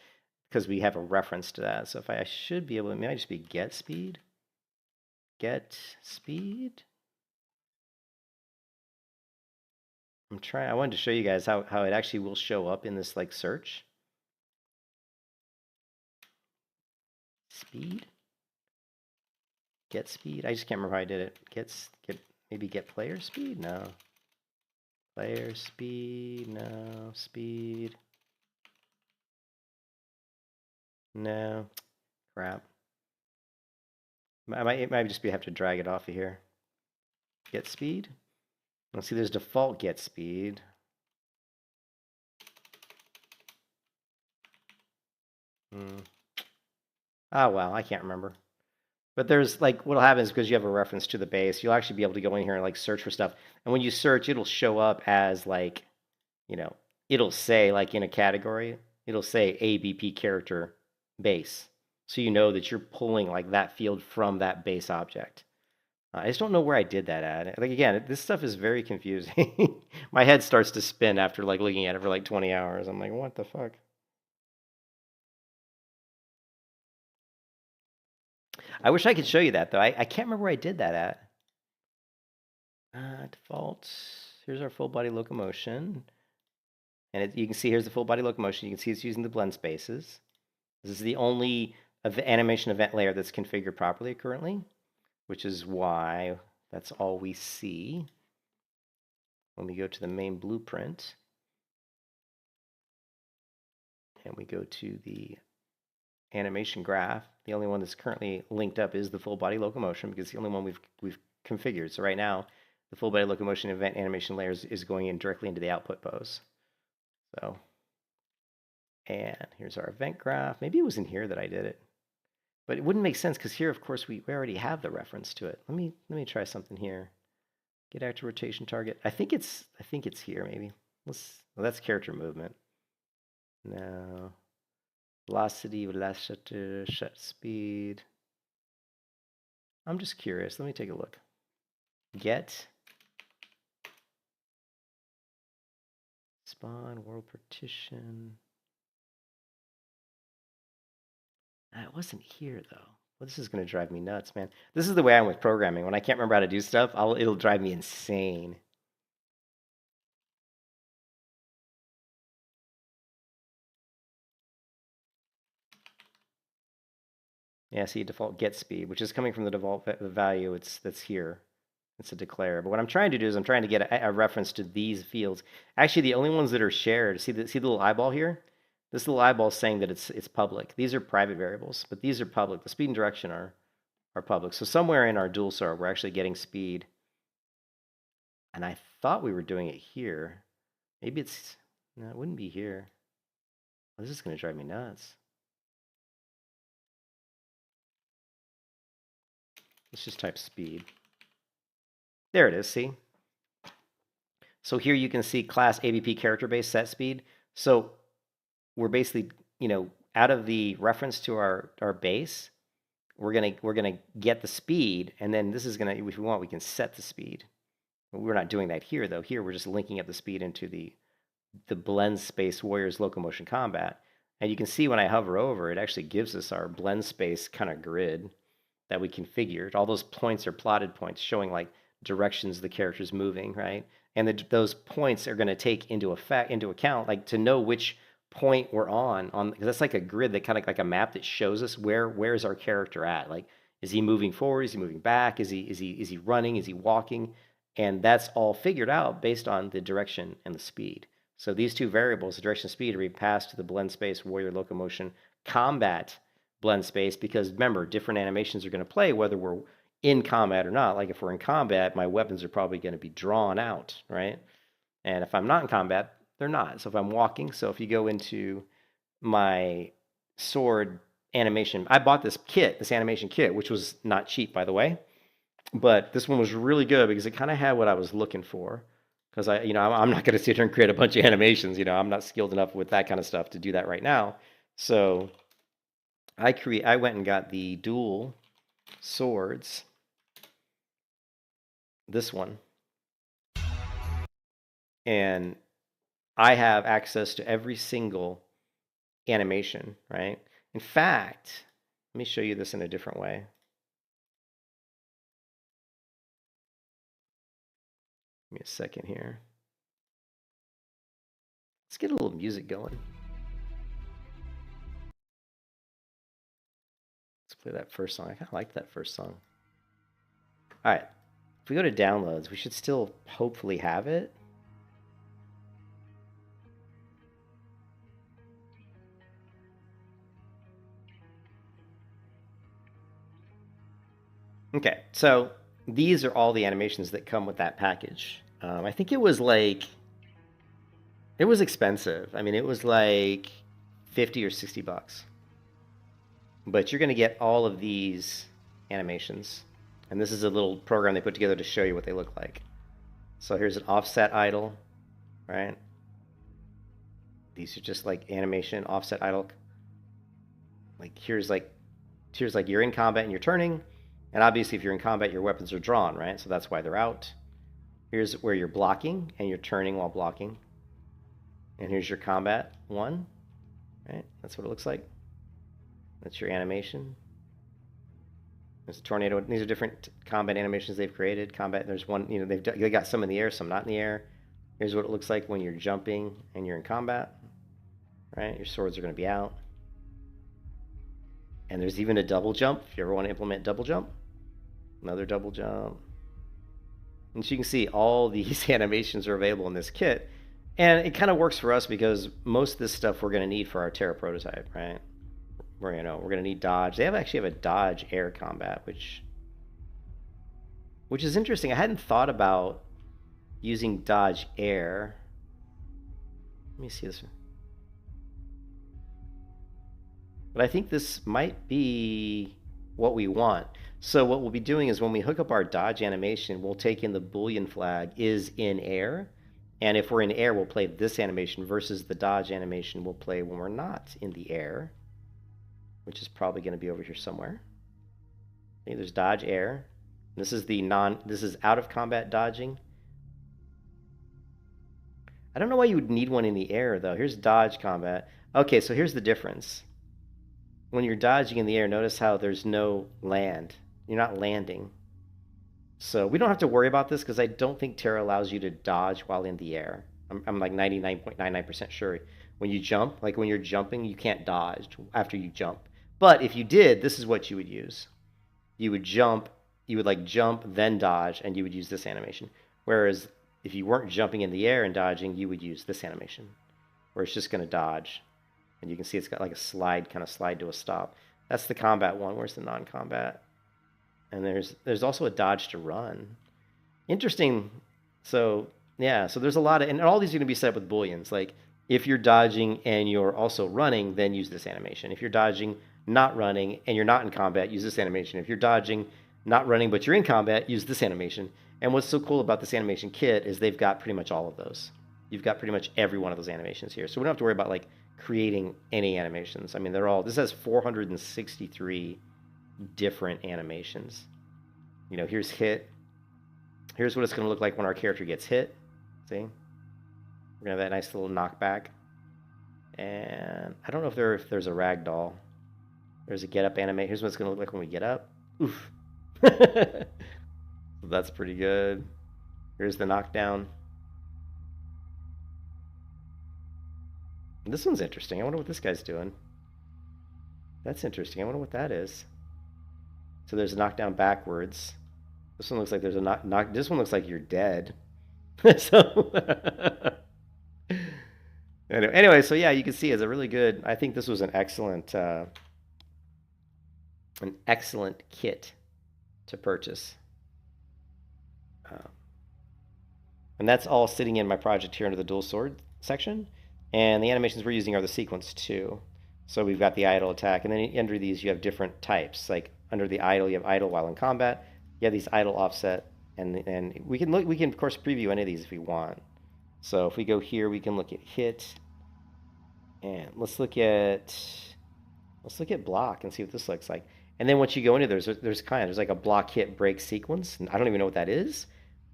Speaker 1: because we have a reference to that. So if I should be able to, maybe just be get speed. Get speed. I wanted to show you guys how it actually will show up in this like search. Speed. Get speed. I just can't remember how I did it. Maybe get player speed? No. Player speed, no. Speed. No. Crap. It might just be have to drag it off of here. Get speed. Let's see, there's default get speed. Oh, well, I can't remember. But there's like, what'll happen is because you have a reference to the base, you'll actually be able to go in here and like search for stuff. And when you search, it'll show up as like, it'll say like in a category, it'll say ABP character base. So you know that you're pulling like that field from that base object. I just don't know where I did that at. Like again, this stuff is very confusing. My head starts to spin after like looking at it for like 20 hours. I'm like, what the fuck? I wish I could show you that though. I can't remember where I did that at. Default. Here's our full body locomotion. And you can see here's the full body locomotion. You can see it's using the blend spaces. This is the only animation event layer that's configured properly currently, which is why that's all we see when we go to the main blueprint. And we go to the animation graph. The only one that's currently linked up is the full body locomotion because it's the only one we've configured. So right now, the full body locomotion event animation layers is going in directly into the output pose. So, And here's our event graph. Maybe it was in here that I did it. But it wouldn't make sense because here, of course, we already have the reference to it. Let me try something here. Get active rotation target. I think it's here maybe. Well, that's character movement. No. Velocity, shut speed. I'm just curious. Let me take a look. Get spawn world partition. It wasn't here though. Well, this is going to drive me nuts, man. This is the way I'm with programming. When I can't remember how to do stuff, it'll drive me insane. Yeah, see, default get speed, which is coming from the default value that's here. It's a declare. But what I'm trying to do is I'm trying to get a reference to these fields. Actually, the only ones that are shared, see the little eyeball here? This little eyeball is saying that it's public. These are private variables, but these are public. The speed and direction are public. So somewhere in our dual sort, we're actually getting speed. And I thought we were doing it here. Maybe it's, no, it wouldn't be here. Well, this is going to drive me nuts. Let's just type speed. There it is, see? So here you can see class ABP character base set speed. So we're basically, out of the reference to our base, we're gonna get the speed, and then this is gonna, if we want, we can set the speed. We're not doing that here though. Here we're just linking up the speed into the blend space Warriors Locomotion Combat. And you can see when I hover over, it actually gives us our blend space kind of grid that we configured. All those points are plotted points showing like directions the character's moving, right? And those points are going to take into account, like to know which point we're on, because that's like a grid that kind of like a map that shows us where's our character at. Like, is he moving forward? Is he moving back? Is he running? Is he walking? And that's all figured out based on the direction and the speed. So these two variables, the direction and speed, are being passed to the blend space Warrior Locomotion Combat blend space, because remember, different animations are going to play whether we're in combat or not. Like if we're in combat, my weapons are probably going to be drawn out, right? And if I'm not in combat, they're not. So if I'm walking, so if you go into my sword animation, I bought this animation kit, which was not cheap, by the way, but this one was really good because it kind of had what I was looking for. Because I'm not going to sit here and create a bunch of animations. I'm not skilled enough with that kind of stuff to do that right now. So I went and got the dual swords. This one. And I have access to every single animation, right? In fact, let me show you this in a different way. Give me a second here. Let's get a little music going. Let's play that first song. I kind of liked that first song. All right. If we go to downloads, we should still hopefully have it. Okay, so these are all the animations that come with that package. I think it was expensive. I mean, it was like 50 or 60 bucks. But you're going to get all of these animations. And this is a little program they put together to show you what they look like. So here's an offset idle, right? These are just like animation, offset idle. Like here's like you're in combat and you're turning. And obviously, if you're in combat, your weapons are drawn, right? So that's why they're out. Here's where you're blocking, and you're turning while blocking. And here's your combat one, right? That's what it looks like. That's your animation. There's a tornado. These are different combat animations they've created. Combat, there's one, they got some in the air, some not in the air. Here's what it looks like when you're jumping and you're in combat, right? Your swords are going to be out. And there's even a double jump, if you ever want to implement double jump. Another double jump. And so you can see all these animations are available in this kit. And it kind of works for us because most of this stuff we're going to need for our Terra prototype, right? We're going to need dodge. They actually have a dodge air combat, which is interesting. I hadn't thought about using dodge air. Let me see this. But I think this might be what we want. So what we'll be doing is when we hook up our dodge animation, we'll take in the Boolean flag is in air. And if we're in air, we'll play this animation versus the dodge animation we'll play when we're not in the air, which is probably going to be over here somewhere. Okay, there's dodge air. This is this is out of combat dodging. I don't know why you would need one in the air though. Here's dodge combat. Okay, so here's the difference. When you're dodging in the air, notice how there's no land. You're not landing. So we don't have to worry about this because I don't think Terra allows you to dodge while in the air. I'm like 99.99% sure. When you jump, like when you're jumping, you can't dodge after you jump. But if you did, this is what you would use. You would jump, you would like jump, then dodge, and you would use this animation. Whereas if you weren't jumping in the air and dodging, you would use this animation, where it's just going to dodge. And you can see it's got like a slide, kind of slide to a stop. That's the combat one. Where's the non-combat? And there's also a dodge to run. Interesting. So yeah, so there's a lot of, and all these are going to be set up with booleans. Like if you're dodging and you're also running, then use this animation. If you're dodging, not running, and you're not in combat, use this animation. If you're dodging, not running, but you're in combat, use this animation. And what's so cool about this animation kit is they've got pretty much all of those. You've got pretty much every one of those animations here. So we don't have to worry about like creating any animations. I mean, this has 463 different animations. You know, here's hit. Here's what it's going to look like when our character gets hit. See? We're going to have that nice little knockback. And I don't know if there's a ragdoll. There's a get up animate. Here's what it's going to look like when we get up. Oof. That's pretty good. Here's the knockdown. This one's interesting. I wonder what this guy's doing. That's interesting. I wonder what that is. So there's a knockdown backwards. This one looks like there's a knock. This one looks like you're dead. So anyway, so yeah, you can see it's a really good. I think this was an excellent kit to purchase. And that's all sitting in my project here under the dual sword section. And the animations we're using are the sequence too. So we've got the idle attack, and then under these you have different types. Like under the idle, you have idle while in combat. You have these idle offset, and we can of course preview any of these if we want. So if we go here, we can look at hit, and let's look at block and see what this looks like. And then once you go into there's like a block hit break sequence, and I don't even know what that is.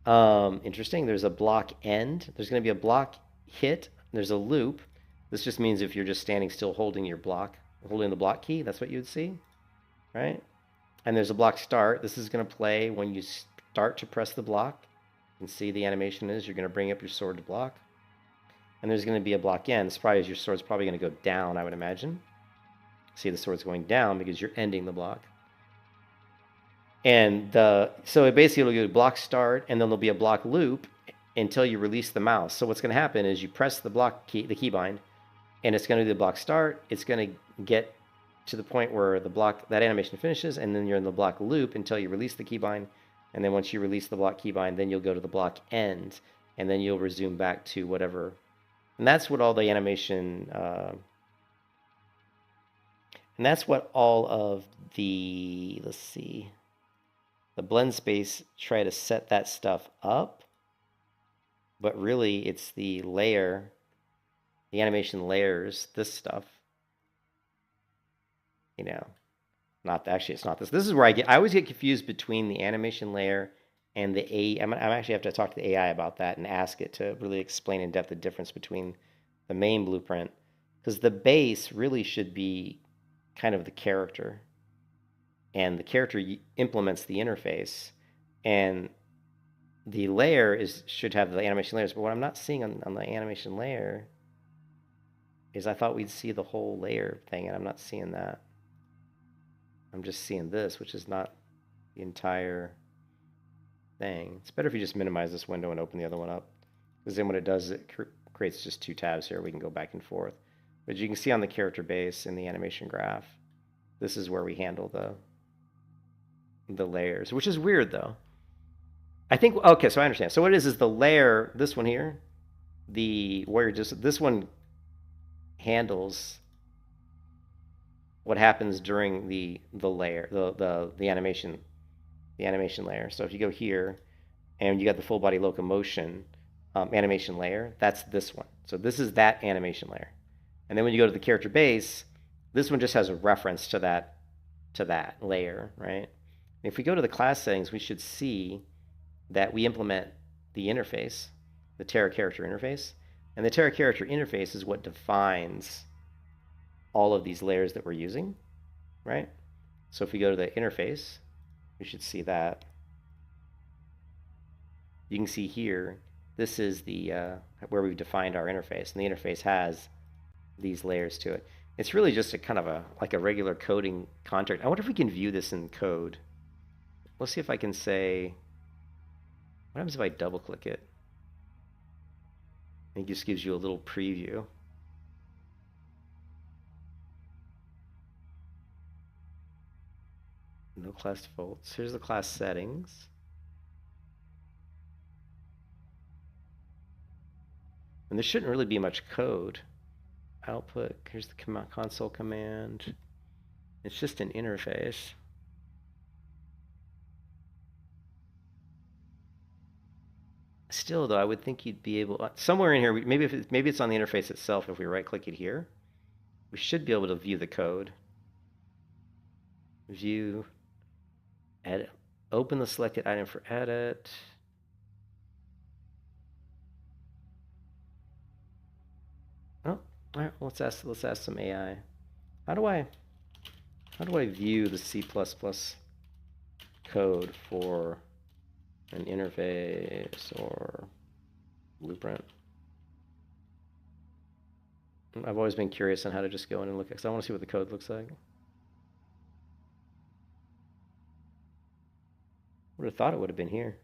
Speaker 1: Interesting. There's a block end. There's going to be a block hit. There's a loop. This just means if you're just standing still holding your block, holding the block key, that's what you would see, right? And there's a block start. This is going to play when you start to press the block. You can see the animation is you're going to bring up your sword to block. And there's going to be a block end. Surprise, your sword's probably going to go down, I would imagine. See, the sword's going down because you're ending the block. And so it basically will do a block start, and then there'll be a block loop until you release the mouse. So what's going to happen is you press the block key, the keybind, and it's going to do the block start. It's going to get to the point where that animation finishes, and then you're in the block loop until you release the keybind. And then once you release the block keybind, then you'll go to the block end, and then you'll resume back to whatever. And that's what all the animation, and that's what all of the, let's see, the blend space try to set that stuff up. But really, it's the layer, the animation layers, this stuff. You know, actually, it's not this. This is where I always get confused between the animation layer and the I'm actually have to talk to the AI about that and ask it to really explain in depth the difference between the main blueprint. Because the base really should be kind of the character. And the character implements the interface. And the layer should have the animation layers. But what I'm not seeing on the animation layer is I thought we'd see the whole layer thing, and I'm not seeing that. I'm just seeing this, which is not the entire thing. It's better if you just minimize this window and open the other one up. Because then what it does is it creates just two tabs here. We can go back and forth. But you can see on the character base in the animation graph, this is where we handle the layers, which is weird though. I think, okay, so I understand. So what it is the layer, this one here, this one handles what happens during the layer, the animation layer. So if you go here and you got the full body locomotion animation layer, that's this one. So this is that animation layer. And then when you go to the character base, this one just has a reference to that layer, right? If we go to the class settings, we should see that we implement the interface, the Terra character interface. And the Terra character interface is what defines all of these layers that we're using, right? So if we go to the interface, we should see that. You can see here, this is the where we've defined our interface, and the interface has these layers to it. It's really just a kind of like a regular coding contract. I wonder if we can view this in code. Let's see if I can say, what happens if I double click it? It just gives you a little preview. No class defaults. Here's the class settings. And there shouldn't really be much code. Output, here's the console command. It's just an interface. Still, though, I would think you'd be able, somewhere in here, maybe it's on the interface itself. If we right-click it here, we should be able to view the code. View, edit, open the selected item for edit. Oh, all right. Let's ask some AI. How do I view the C++ code for an interface or blueprint? I've always been curious on how to just go in and look, because I want to see what the code looks like. Would have thought it would have been here.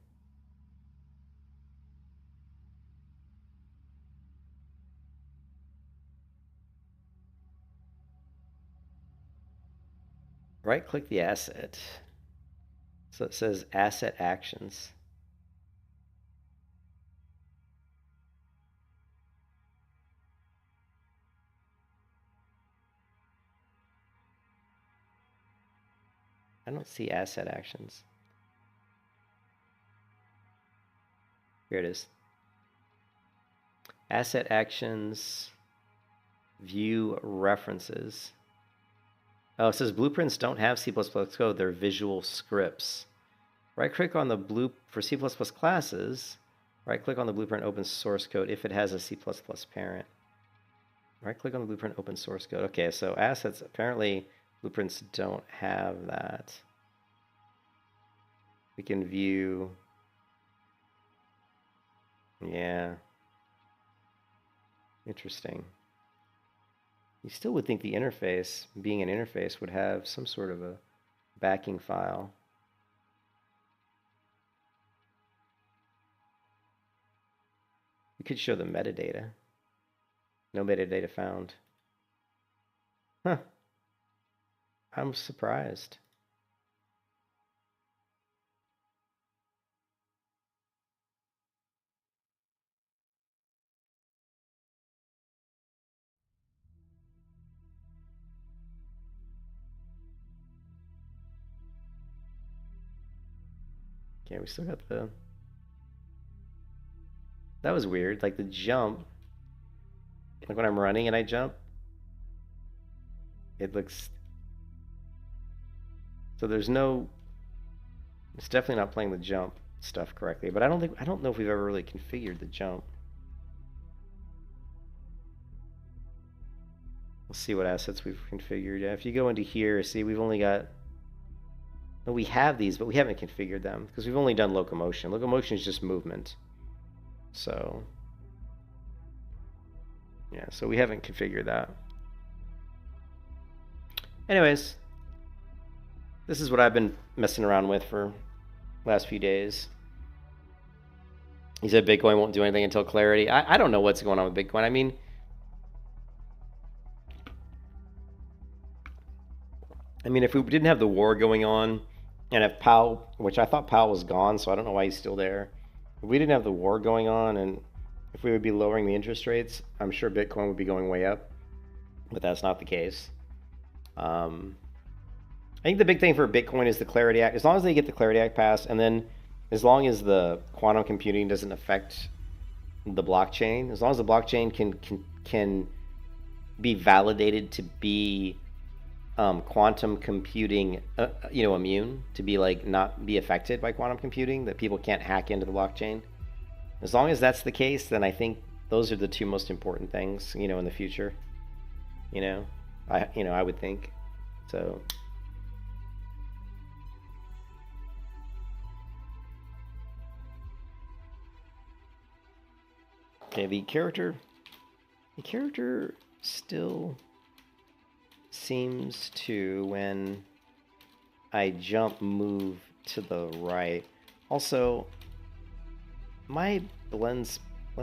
Speaker 1: Right-click the asset. So it says asset actions. I don't see asset actions. Here it is. Asset actions, view references. Oh, it says blueprints don't have C++ code, they're visual scripts. Right-click on the for C++ classes, right-click on the blueprint open source code if it has a C++ parent. Right-click on the blueprint open source code. Okay, so assets, apparently blueprints don't have that. We can view, yeah, interesting. You still would think the interface, being an interface, would have some sort of a backing file. We could show the metadata. No metadata found. Huh. I'm surprised. Okay, we still got the... That was weird, like the jump. Like when I'm running and I jump, it looks... So there's no... It's definitely not playing the jump stuff correctly, but I don't know if we've ever really configured the jump. We'll see what assets we've configured. Yeah, if you go into here, see we've only got... No, we have these, but we haven't configured them because we've only done locomotion. Locomotion is just movement. So, yeah, so we haven't configured that. Anyways, this is what I've been messing around with for the last few days. He said Bitcoin won't do anything until clarity. I don't know what's going on with Bitcoin. I mean, if we didn't have the war going on, and if Powell, which I thought Powell was gone, so I don't know why he's still there. If we didn't have the war going on, and if we would be lowering the interest rates, I'm sure Bitcoin would be going way up, but that's not the case. I think the big thing for Bitcoin is the Clarity Act. As long as they get the Clarity Act passed, and then as long as the quantum computing doesn't affect the blockchain, as long as the blockchain can be validated to be quantum computing, immune, to be like not be affected by quantum computing, that people can't hack into the blockchain. As long as that's the case, then I think those are the two most important things, in the future. I would think. So. Okay, the character still seems to, when I jump, move to the right. Also, my blend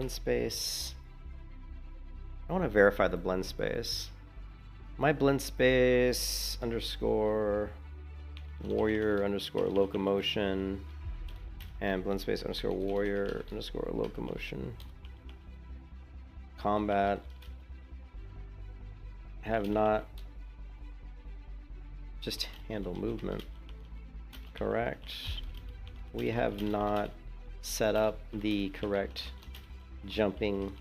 Speaker 1: space, I want to verify the blend space. My blend space underscore warrior underscore locomotion and blend space underscore warrior underscore locomotion combat have not just handle movement. Correct. We have not set up the correct jumping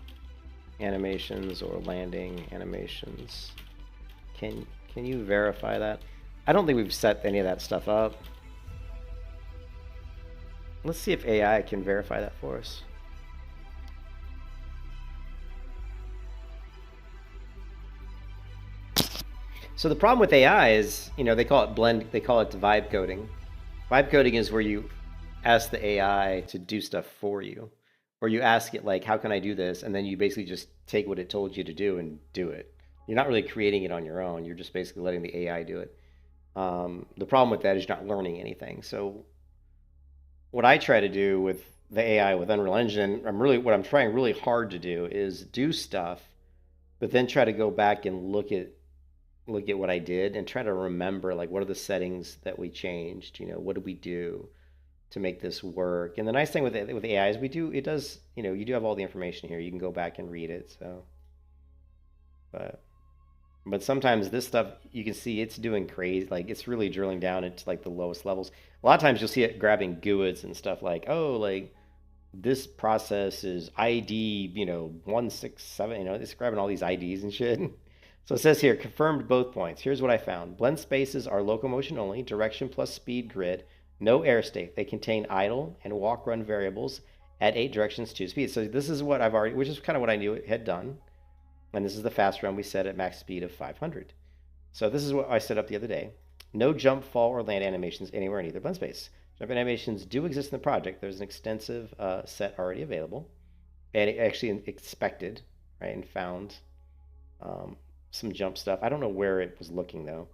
Speaker 1: animations or landing animations. Can you verify that? I don't think we've set any of that stuff up. Let's see if AI can verify that for us. So the problem with AI is, they call it vibe coding. Vibe coding is where you ask the AI to do stuff for you, or you ask it like, how can I do this? And then you basically just take what it told you to do and do it. You're not really creating it on your own. You're just basically letting the AI do it. The problem with that is you're not learning anything. So what I try to do with the AI with Unreal Engine, what I'm trying really hard to do is do stuff, but then try to go back and look at what I did and try to remember, like, what are the settings that we changed? What did we do to make this work? And the nice thing with AI is you do have all the information here. You can go back and read it. So, but sometimes this stuff, you can see it's doing crazy. Like, it's really drilling down into like the lowest levels. A lot of times you'll see it grabbing GUIDs and stuff like, oh, like this process is ID, 167, it's grabbing all these IDs and shit. So it says here, confirmed both points. Here's what I found. Blend spaces are locomotion only, direction plus speed grid, no air state. They contain idle and walk run variables at 8 directions, 2 speeds. So this is what which is kind of what I knew it had done. And this is the fast run we set at max speed of 500. So this is what I set up the other day. No jump, fall, or land animations anywhere in either blend space. Jump animations do exist in the project. There's an extensive set already available. And it actually expected, right, and found some jump stuff. I don't know where it was looking though.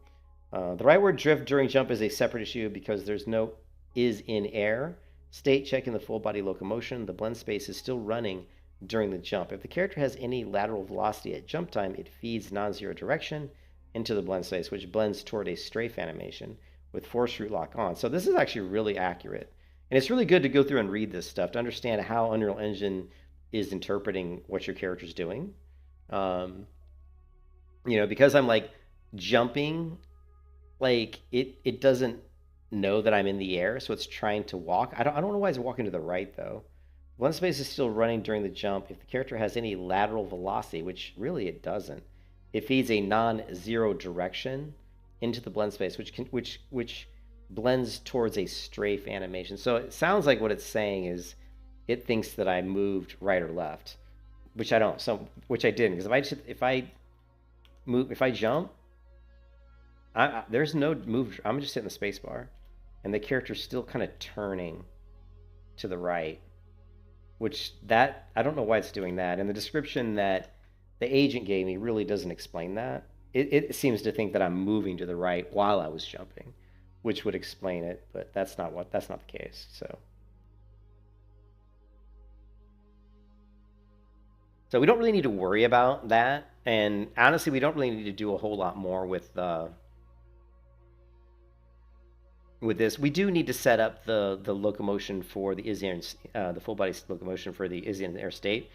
Speaker 1: The rightward drift during jump is a separate issue because there's no is in air state check in the full body locomotion. The blend space is still running during the jump. If the character has any lateral velocity at jump time, it feeds non-zero direction into the blend space, which blends toward a strafe animation with force root lock on. So this is actually really accurate. And it's really good to go through and read this stuff to understand how Unreal Engine is interpreting what your character's doing. Because I'm like jumping, like it doesn't know that I'm in the air, so it's trying to walk. I don't know why it's walking to the right though. Blend space is still running during the jump. If the character has any lateral velocity, which really it doesn't, it feeds a non-zero direction into the blend space, which blends towards a strafe animation. So it sounds like what it's saying is it thinks that I moved right or left, which I don't. Which I didn't, because if I jump, there's no move. I'm just hitting the space bar, and the character's still kind of turning to the right, which I don't know why it's doing that. And the description that the agent gave me really doesn't explain that. It seems to think that I'm moving to the right while I was jumping, which would explain it, but that's not the case. So we don't really need to worry about that. And honestly, we don't really need to do a whole lot more with this. We do need to set up the locomotion for the Izian, the full body locomotion for the Izian air state.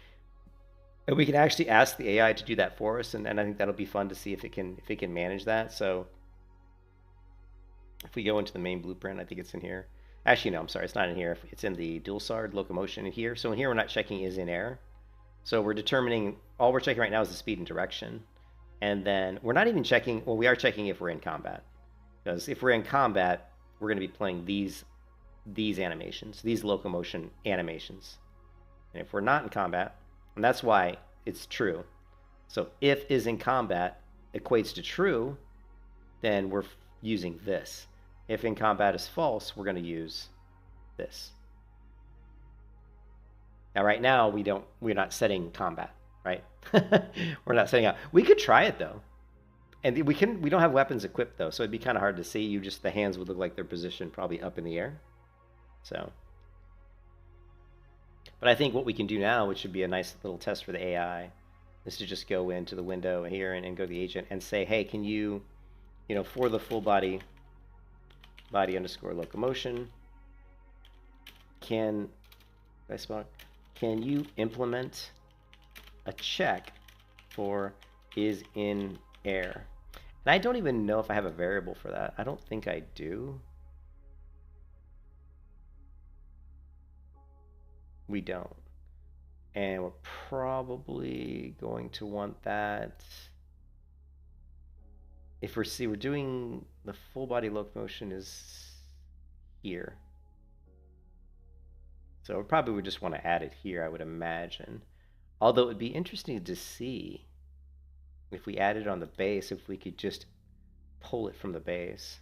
Speaker 1: And we can actually ask the AI to do that for us, and I think that'll be fun to see if it can manage that. So If we go into the main blueprint, I think it's in here. Actually, no, I'm sorry, it's not in here. It's in the dual SARD locomotion in here. So in here, we're not checking is in air. So we're determining, all we're checking right now is the speed and direction. And then we're not even checking, well, we are checking if we're in combat. Because if we're in combat, we're going to be playing these animations, these locomotion animations. And if we're not in combat, and that's why it's true. So if is in combat equates to true, then we're using this. If in combat is false, we're going to use this. Now, right now, we're not setting combat, right? We're not setting up. We could try it though. And we don't have weapons equipped though, so it'd be kind of hard to see. The hands would look like they're positioned probably up in the air. So, but I think what we can do now, which should be a nice little test for the AI, is to just go into the window here and go to the agent and say, hey, can you, for the full body underscore locomotion, can you implement a check for is in air? And I don't even know if I have a variable for that. I don't think I do. We don't. And we're probably going to want that. If we're doing the full body locomotion is here. So we probably would just want to add it here, I would imagine. Although it would be interesting to see if we added on the base, if we could just pull it from the base.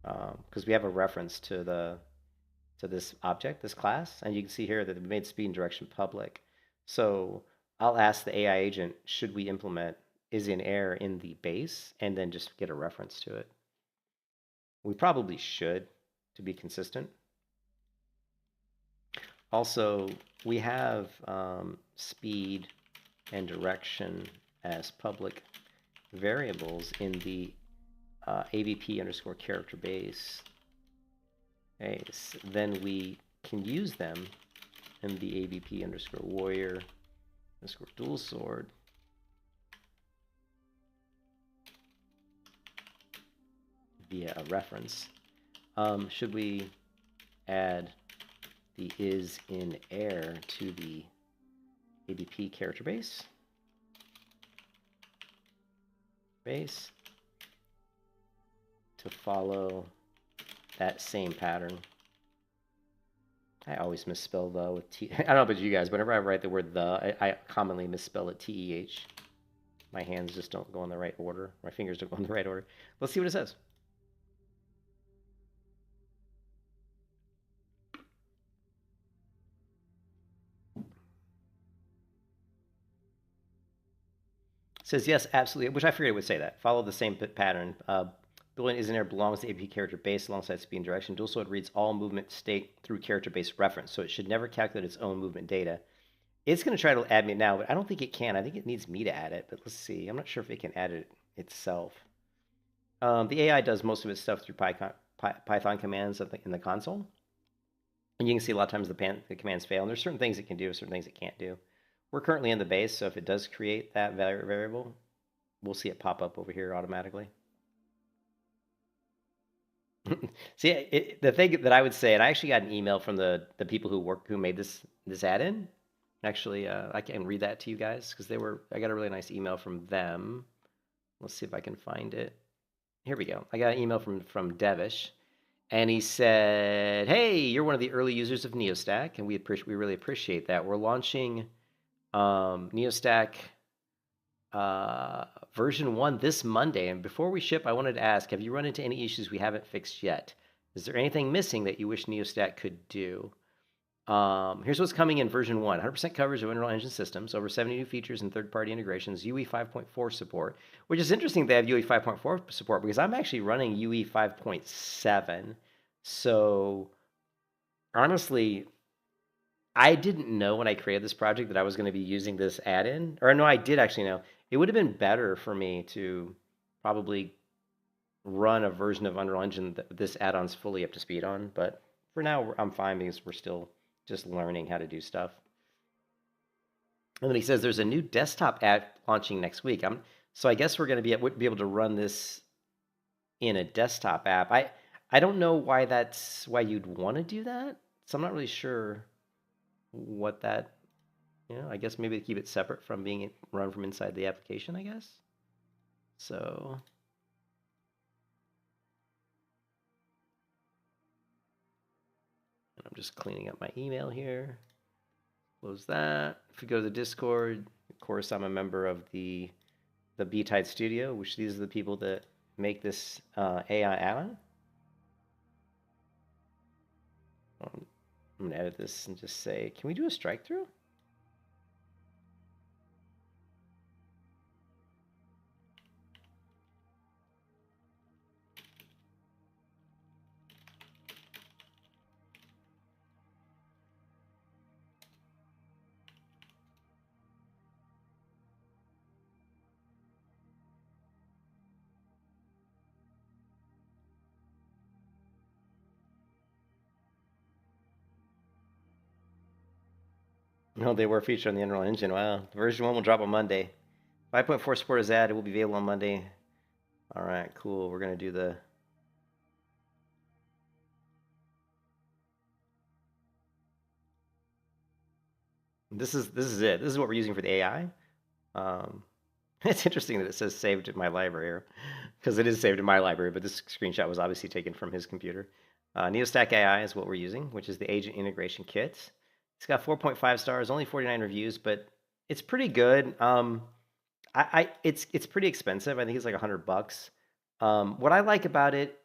Speaker 1: Because we have a reference to this object, this class, and you can see here that we made speed and direction public. So I'll ask the AI agent, should we implement is in air in the base, and then just get a reference to it. We probably should, to be consistent. Also, we have speed and direction as public variables in the AVP underscore character base. Okay, so then we can use them in the AVP underscore warrior underscore dual sword. Via a reference. Should we add the is in air to the AVP character base? To follow that same pattern. I always misspell the with T. I don't know about you guys, but whenever I write the word the, I commonly misspell it TEH. My hands just don't go in the right order. My fingers don't go in the right order. Let's see what it says. It says yes, absolutely, which I figured it would say that. Follow the same pattern. Building is in air belongs to AP character base alongside speed and direction. Dual sword reads all movement state through character base reference, so it should never calculate its own movement data. It's going to try to add me now, but I don't think it can. I think it needs me to add it, but let's see. I'm not sure if it can add it itself. The AI does most of its stuff through Python commands in the console. And you can see a lot of times the commands fail, and there's certain things it can do, certain things it can't do. We're currently in the base, so if it does create that variable, we'll see it pop up over here automatically. See, the thing that I would say, and I actually got an email from the people who made this add-in. Actually, I can read that to you guys because I got a really nice email from them. Let's see if I can find it. Here we go. I got an email from Devish, and he said, "Hey, you're one of the early users of Neostack, and we really appreciate that. We're launching Neostack version 1 this Monday, and before we ship, I wanted to ask, have you run into any issues we haven't fixed yet? Is there anything missing that you wish Neostack could do? Here's what's coming in version 1. 100% coverage of Unreal Engine systems, over 70 new features and third-party integrations, UE 5.4 support," which is interesting they have UE 5.4 support because I'm actually running UE 5.7. So honestly, I didn't know when I created this project that I was going to be using this add-in. Or no, I did actually know. It would have been better for me to probably run a version of Unreal Engine that this add-on's fully up to speed on. But for now, I'm fine because we're still just learning how to do stuff. And then he says there's a new desktop app launching next week. So I guess we're going to be able to run this in a desktop app. I don't know why you'd want to do that. So I'm not really sure what that, I guess maybe to keep it separate from being run from inside the application, I guess. So I'm just cleaning up my email here. Close that. If we go to the Discord, of course, I'm a member of the B-Tide Studio, which these are the people that make this AI add-on. I'm going to edit this and just say, can we do a strike through? No, they were featured on the Unreal Engine. Wow. Version 1 will drop on Monday. 5.4 support is added. It will be available on Monday. All right, cool. We're going to do the... This is it. This is what we're using for the AI. It's interesting that it says saved in my library here, because it is saved in my library, but this screenshot was obviously taken from his computer. Neostack AI is what we're using, which is the agent integration kit. It's got 4.5 stars, only 49 reviews, but it's pretty good. It's pretty expensive. I think it's like $100. What I like about it,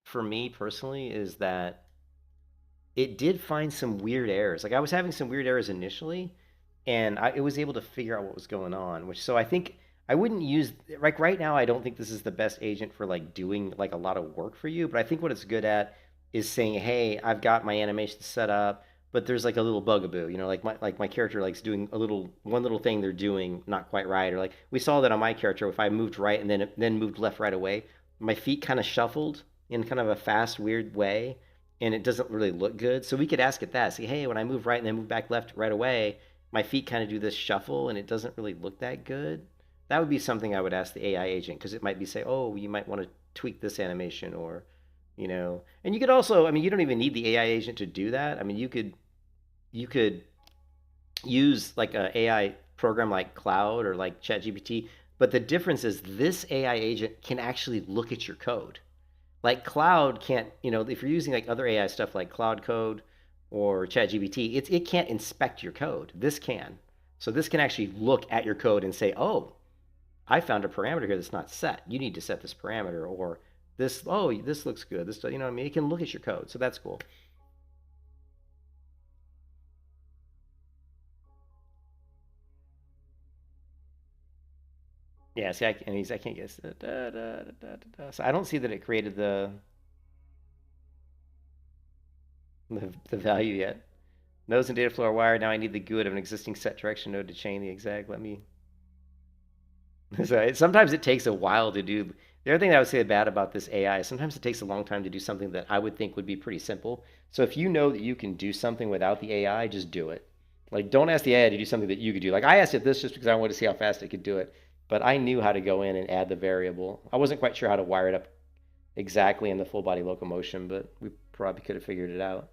Speaker 1: for me personally, is that it did find some weird errors. Like I was having some weird errors initially, and it was able to figure out what was going on. So I think I wouldn't use, like right now, I don't think this is the best agent for like doing like a lot of work for you. But I think what it's good at is saying, hey, I've got my animation set up, but there's like a little bugaboo, like my character likes doing one little thing they're doing not quite right, or like we saw that on my character. If I moved right and then moved left right away, my feet kind of shuffled in kind of a fast, weird way, and it doesn't really look good. So we could ask it that, say, hey, when I move right and then move back left right away, my feet kind of do this shuffle and it doesn't really look that good. That would be something I would ask the AI agent, because it might be say, oh, you might want to tweak this animation, or and you could also, I mean, you don't even need the AI agent to do that. I mean, you could use like an AI program like Cloud or like ChatGPT, but the difference is this AI agent can actually look at your code. Like Cloud can't, if you're using like other AI stuff like Cloud Code or ChatGPT, it can't inspect your code. This can. So this can actually look at your code and say, oh, I found a parameter here that's not set. You need to set this parameter, or this, oh, this looks good. This, what I mean? It can look at your code. So that's cool. Yeah, see, I can't guess. So I don't see that it created the value yet. Nodes and data flow are wired. Now I need the GUID of an existing set direction node to chain the exact. Let me. So sometimes it takes a while to do. The other thing that I would say bad about this AI is sometimes it takes a long time to do something that I would think would be pretty simple. So if you know that you can do something without the AI, just do it. Like, don't ask the AI to do something that you could do. Like, I asked it this just because I wanted to see how fast it could do it. But I knew how to go in and add the variable. I wasn't quite sure how to wire it up exactly in the full body locomotion, but we probably could have figured it out.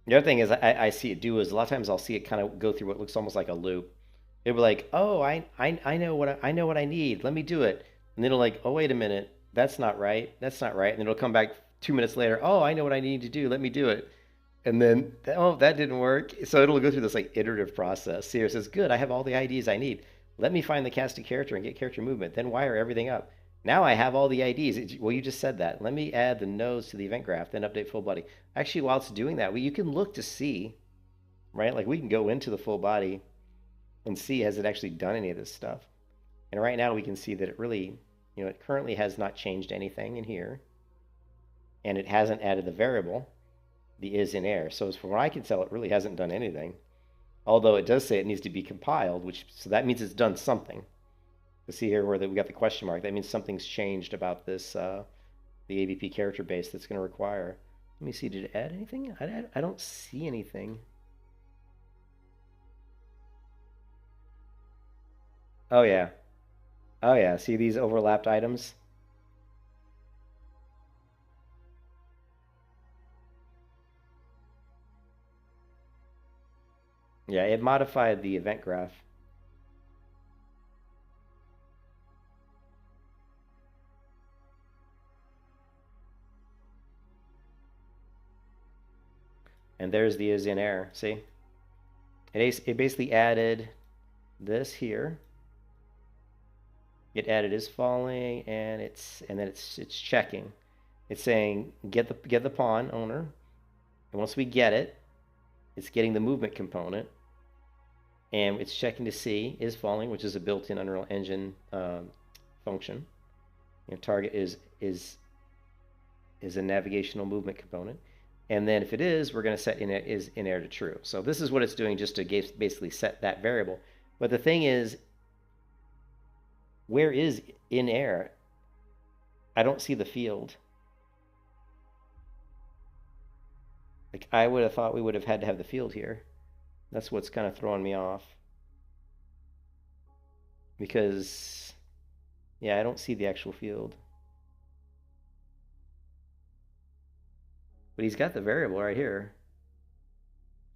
Speaker 1: The other thing is I see it do is a lot of times I'll see it kind of go through what looks almost like a loop. It'll be like, oh, I know what I need. Let me do it. And then it'll like, oh, wait a minute, that's not right. That's not right. And then it'll come back 2 minutes later. Oh, I know what I need to do. Let me do it. And then, oh, that didn't work. So it'll go through this like iterative process. See, it says, good, I have all the IDs I need. Let me find the casted character and get character movement, then wire everything up. Now I have all the IDs. Well, you just said that. Let me add the nodes to the event graph, then update full body. Actually, while it's doing that, you can look to see, right? Like we can go into the full body and see, has it actually done any of this stuff? And right now we can see that it really, it currently has not changed anything in here. And it hasn't added the variable, the is in air. So as from what I can tell, it really hasn't done anything. Although it does say it needs to be compiled, so that means it's done something. You see here where we got the question mark. That means something's changed about this, the AVP character base that's going to require. Let me see, did it add anything? I don't see anything. Oh, yeah. Oh yeah, see these overlapped items? Yeah, it modified the event graph. And there's the is in error, see? It basically added this here. It added is falling, and then it's checking. It's saying get the pawn owner, and once we get it, it's getting the movement component, and it's checking to see is falling, which is a built-in Unreal Engine function. Target is a navigational movement component, and then if it is, we're going to set is in error to true. So this is what it's doing just to basically set that variable. But the thing is, where is in error? I don't see the field. Like, I would have thought we would have had to have the field here. That's what's kind of throwing me off. Because, yeah, I don't see the actual field. But he's got the variable right here.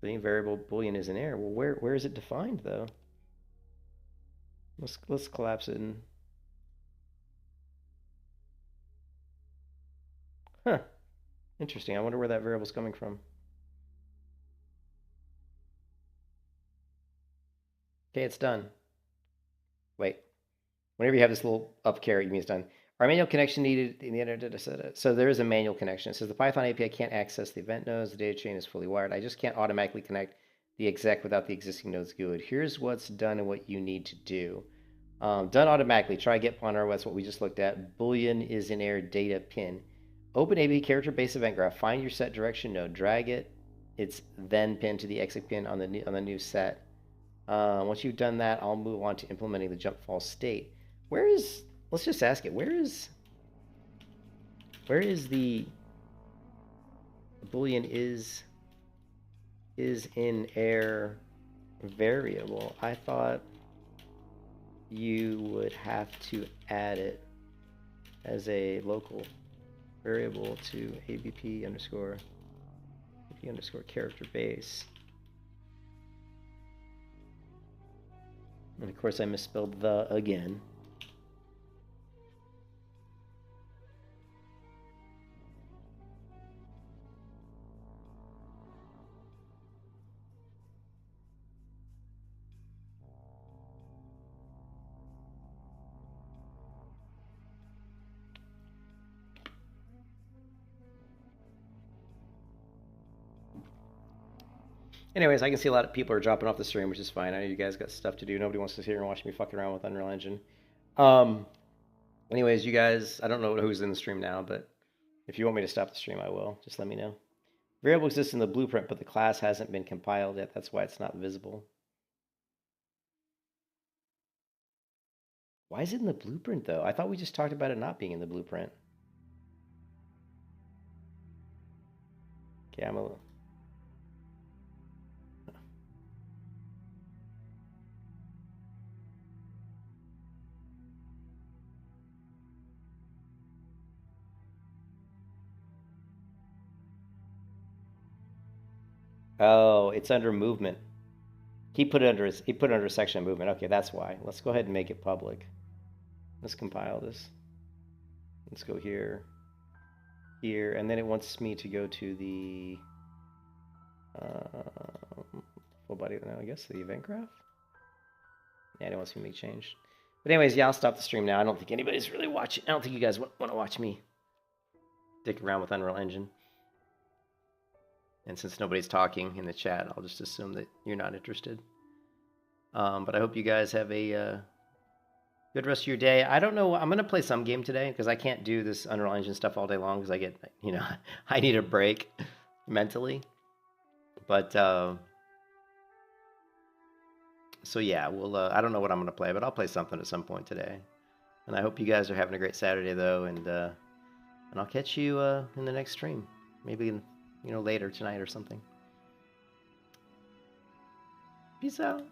Speaker 1: The variable boolean is in error. Well, where is it defined though? Let's collapse it and huh. Interesting. I wonder where that variable's coming from. Okay, it's done. Wait. Whenever you have this little up caret, you mean it's done. Our manual connection needed in the internet. So there is a manual connection. It says the Python API can't access the event nodes. The data chain is fully wired. I just can't automatically connect the exec without the existing nodes GUID. Here's what's done and what you need to do. Done automatically. Try get pawn, that's what we just looked at. Boolean is in error data pin. Open API character base event graph. Find your set direction node. Drag it. It's then pinned to the exec pin on the new set. Once you've done that, I'll move on to implementing the jump false state. Let's just ask it, where is the Boolean is in error variable? I thought you would have to add it as a local variable to ABP underscore character base. And of course I misspelled the again. Anyways, I can see a lot of people are dropping off the stream, which is fine. I know you guys got stuff to do. Nobody wants to sit here and watch me fucking around with Unreal Engine. Anyways, you guys, I don't know who's in the stream now, but if you want me to stop the stream, I will. Just let me know. Variable exists in the blueprint, but the class hasn't been compiled yet. That's why it's not visible. Why is it in the blueprint, though? I thought we just talked about it not being in the blueprint. Okay, I'm a... Oh, it's under movement. He put it under a section of movement. Okay, that's why. Let's go ahead and make it public. Let's compile this. Let's go here, and then it wants me to go to the full body. No, I guess the event graph. Yeah, it wants me to make change. But anyways, yeah, I'll stop the stream now. I don't think anybody's really watching. I don't think you guys want to watch me dick around with Unreal Engine. And since nobody's talking in the chat, I'll just assume that you're not interested. But I hope you guys have a good rest of your day. I don't know. I'm going to play some game today because I can't do this Unreal Engine stuff all day long because I get, I need a break mentally. But, so yeah, I don't know what I'm going to play, but I'll play something at some point today. And I hope you guys are having a great Saturday, though. And I'll catch you in the next stream. Maybe later tonight or something. Peace out.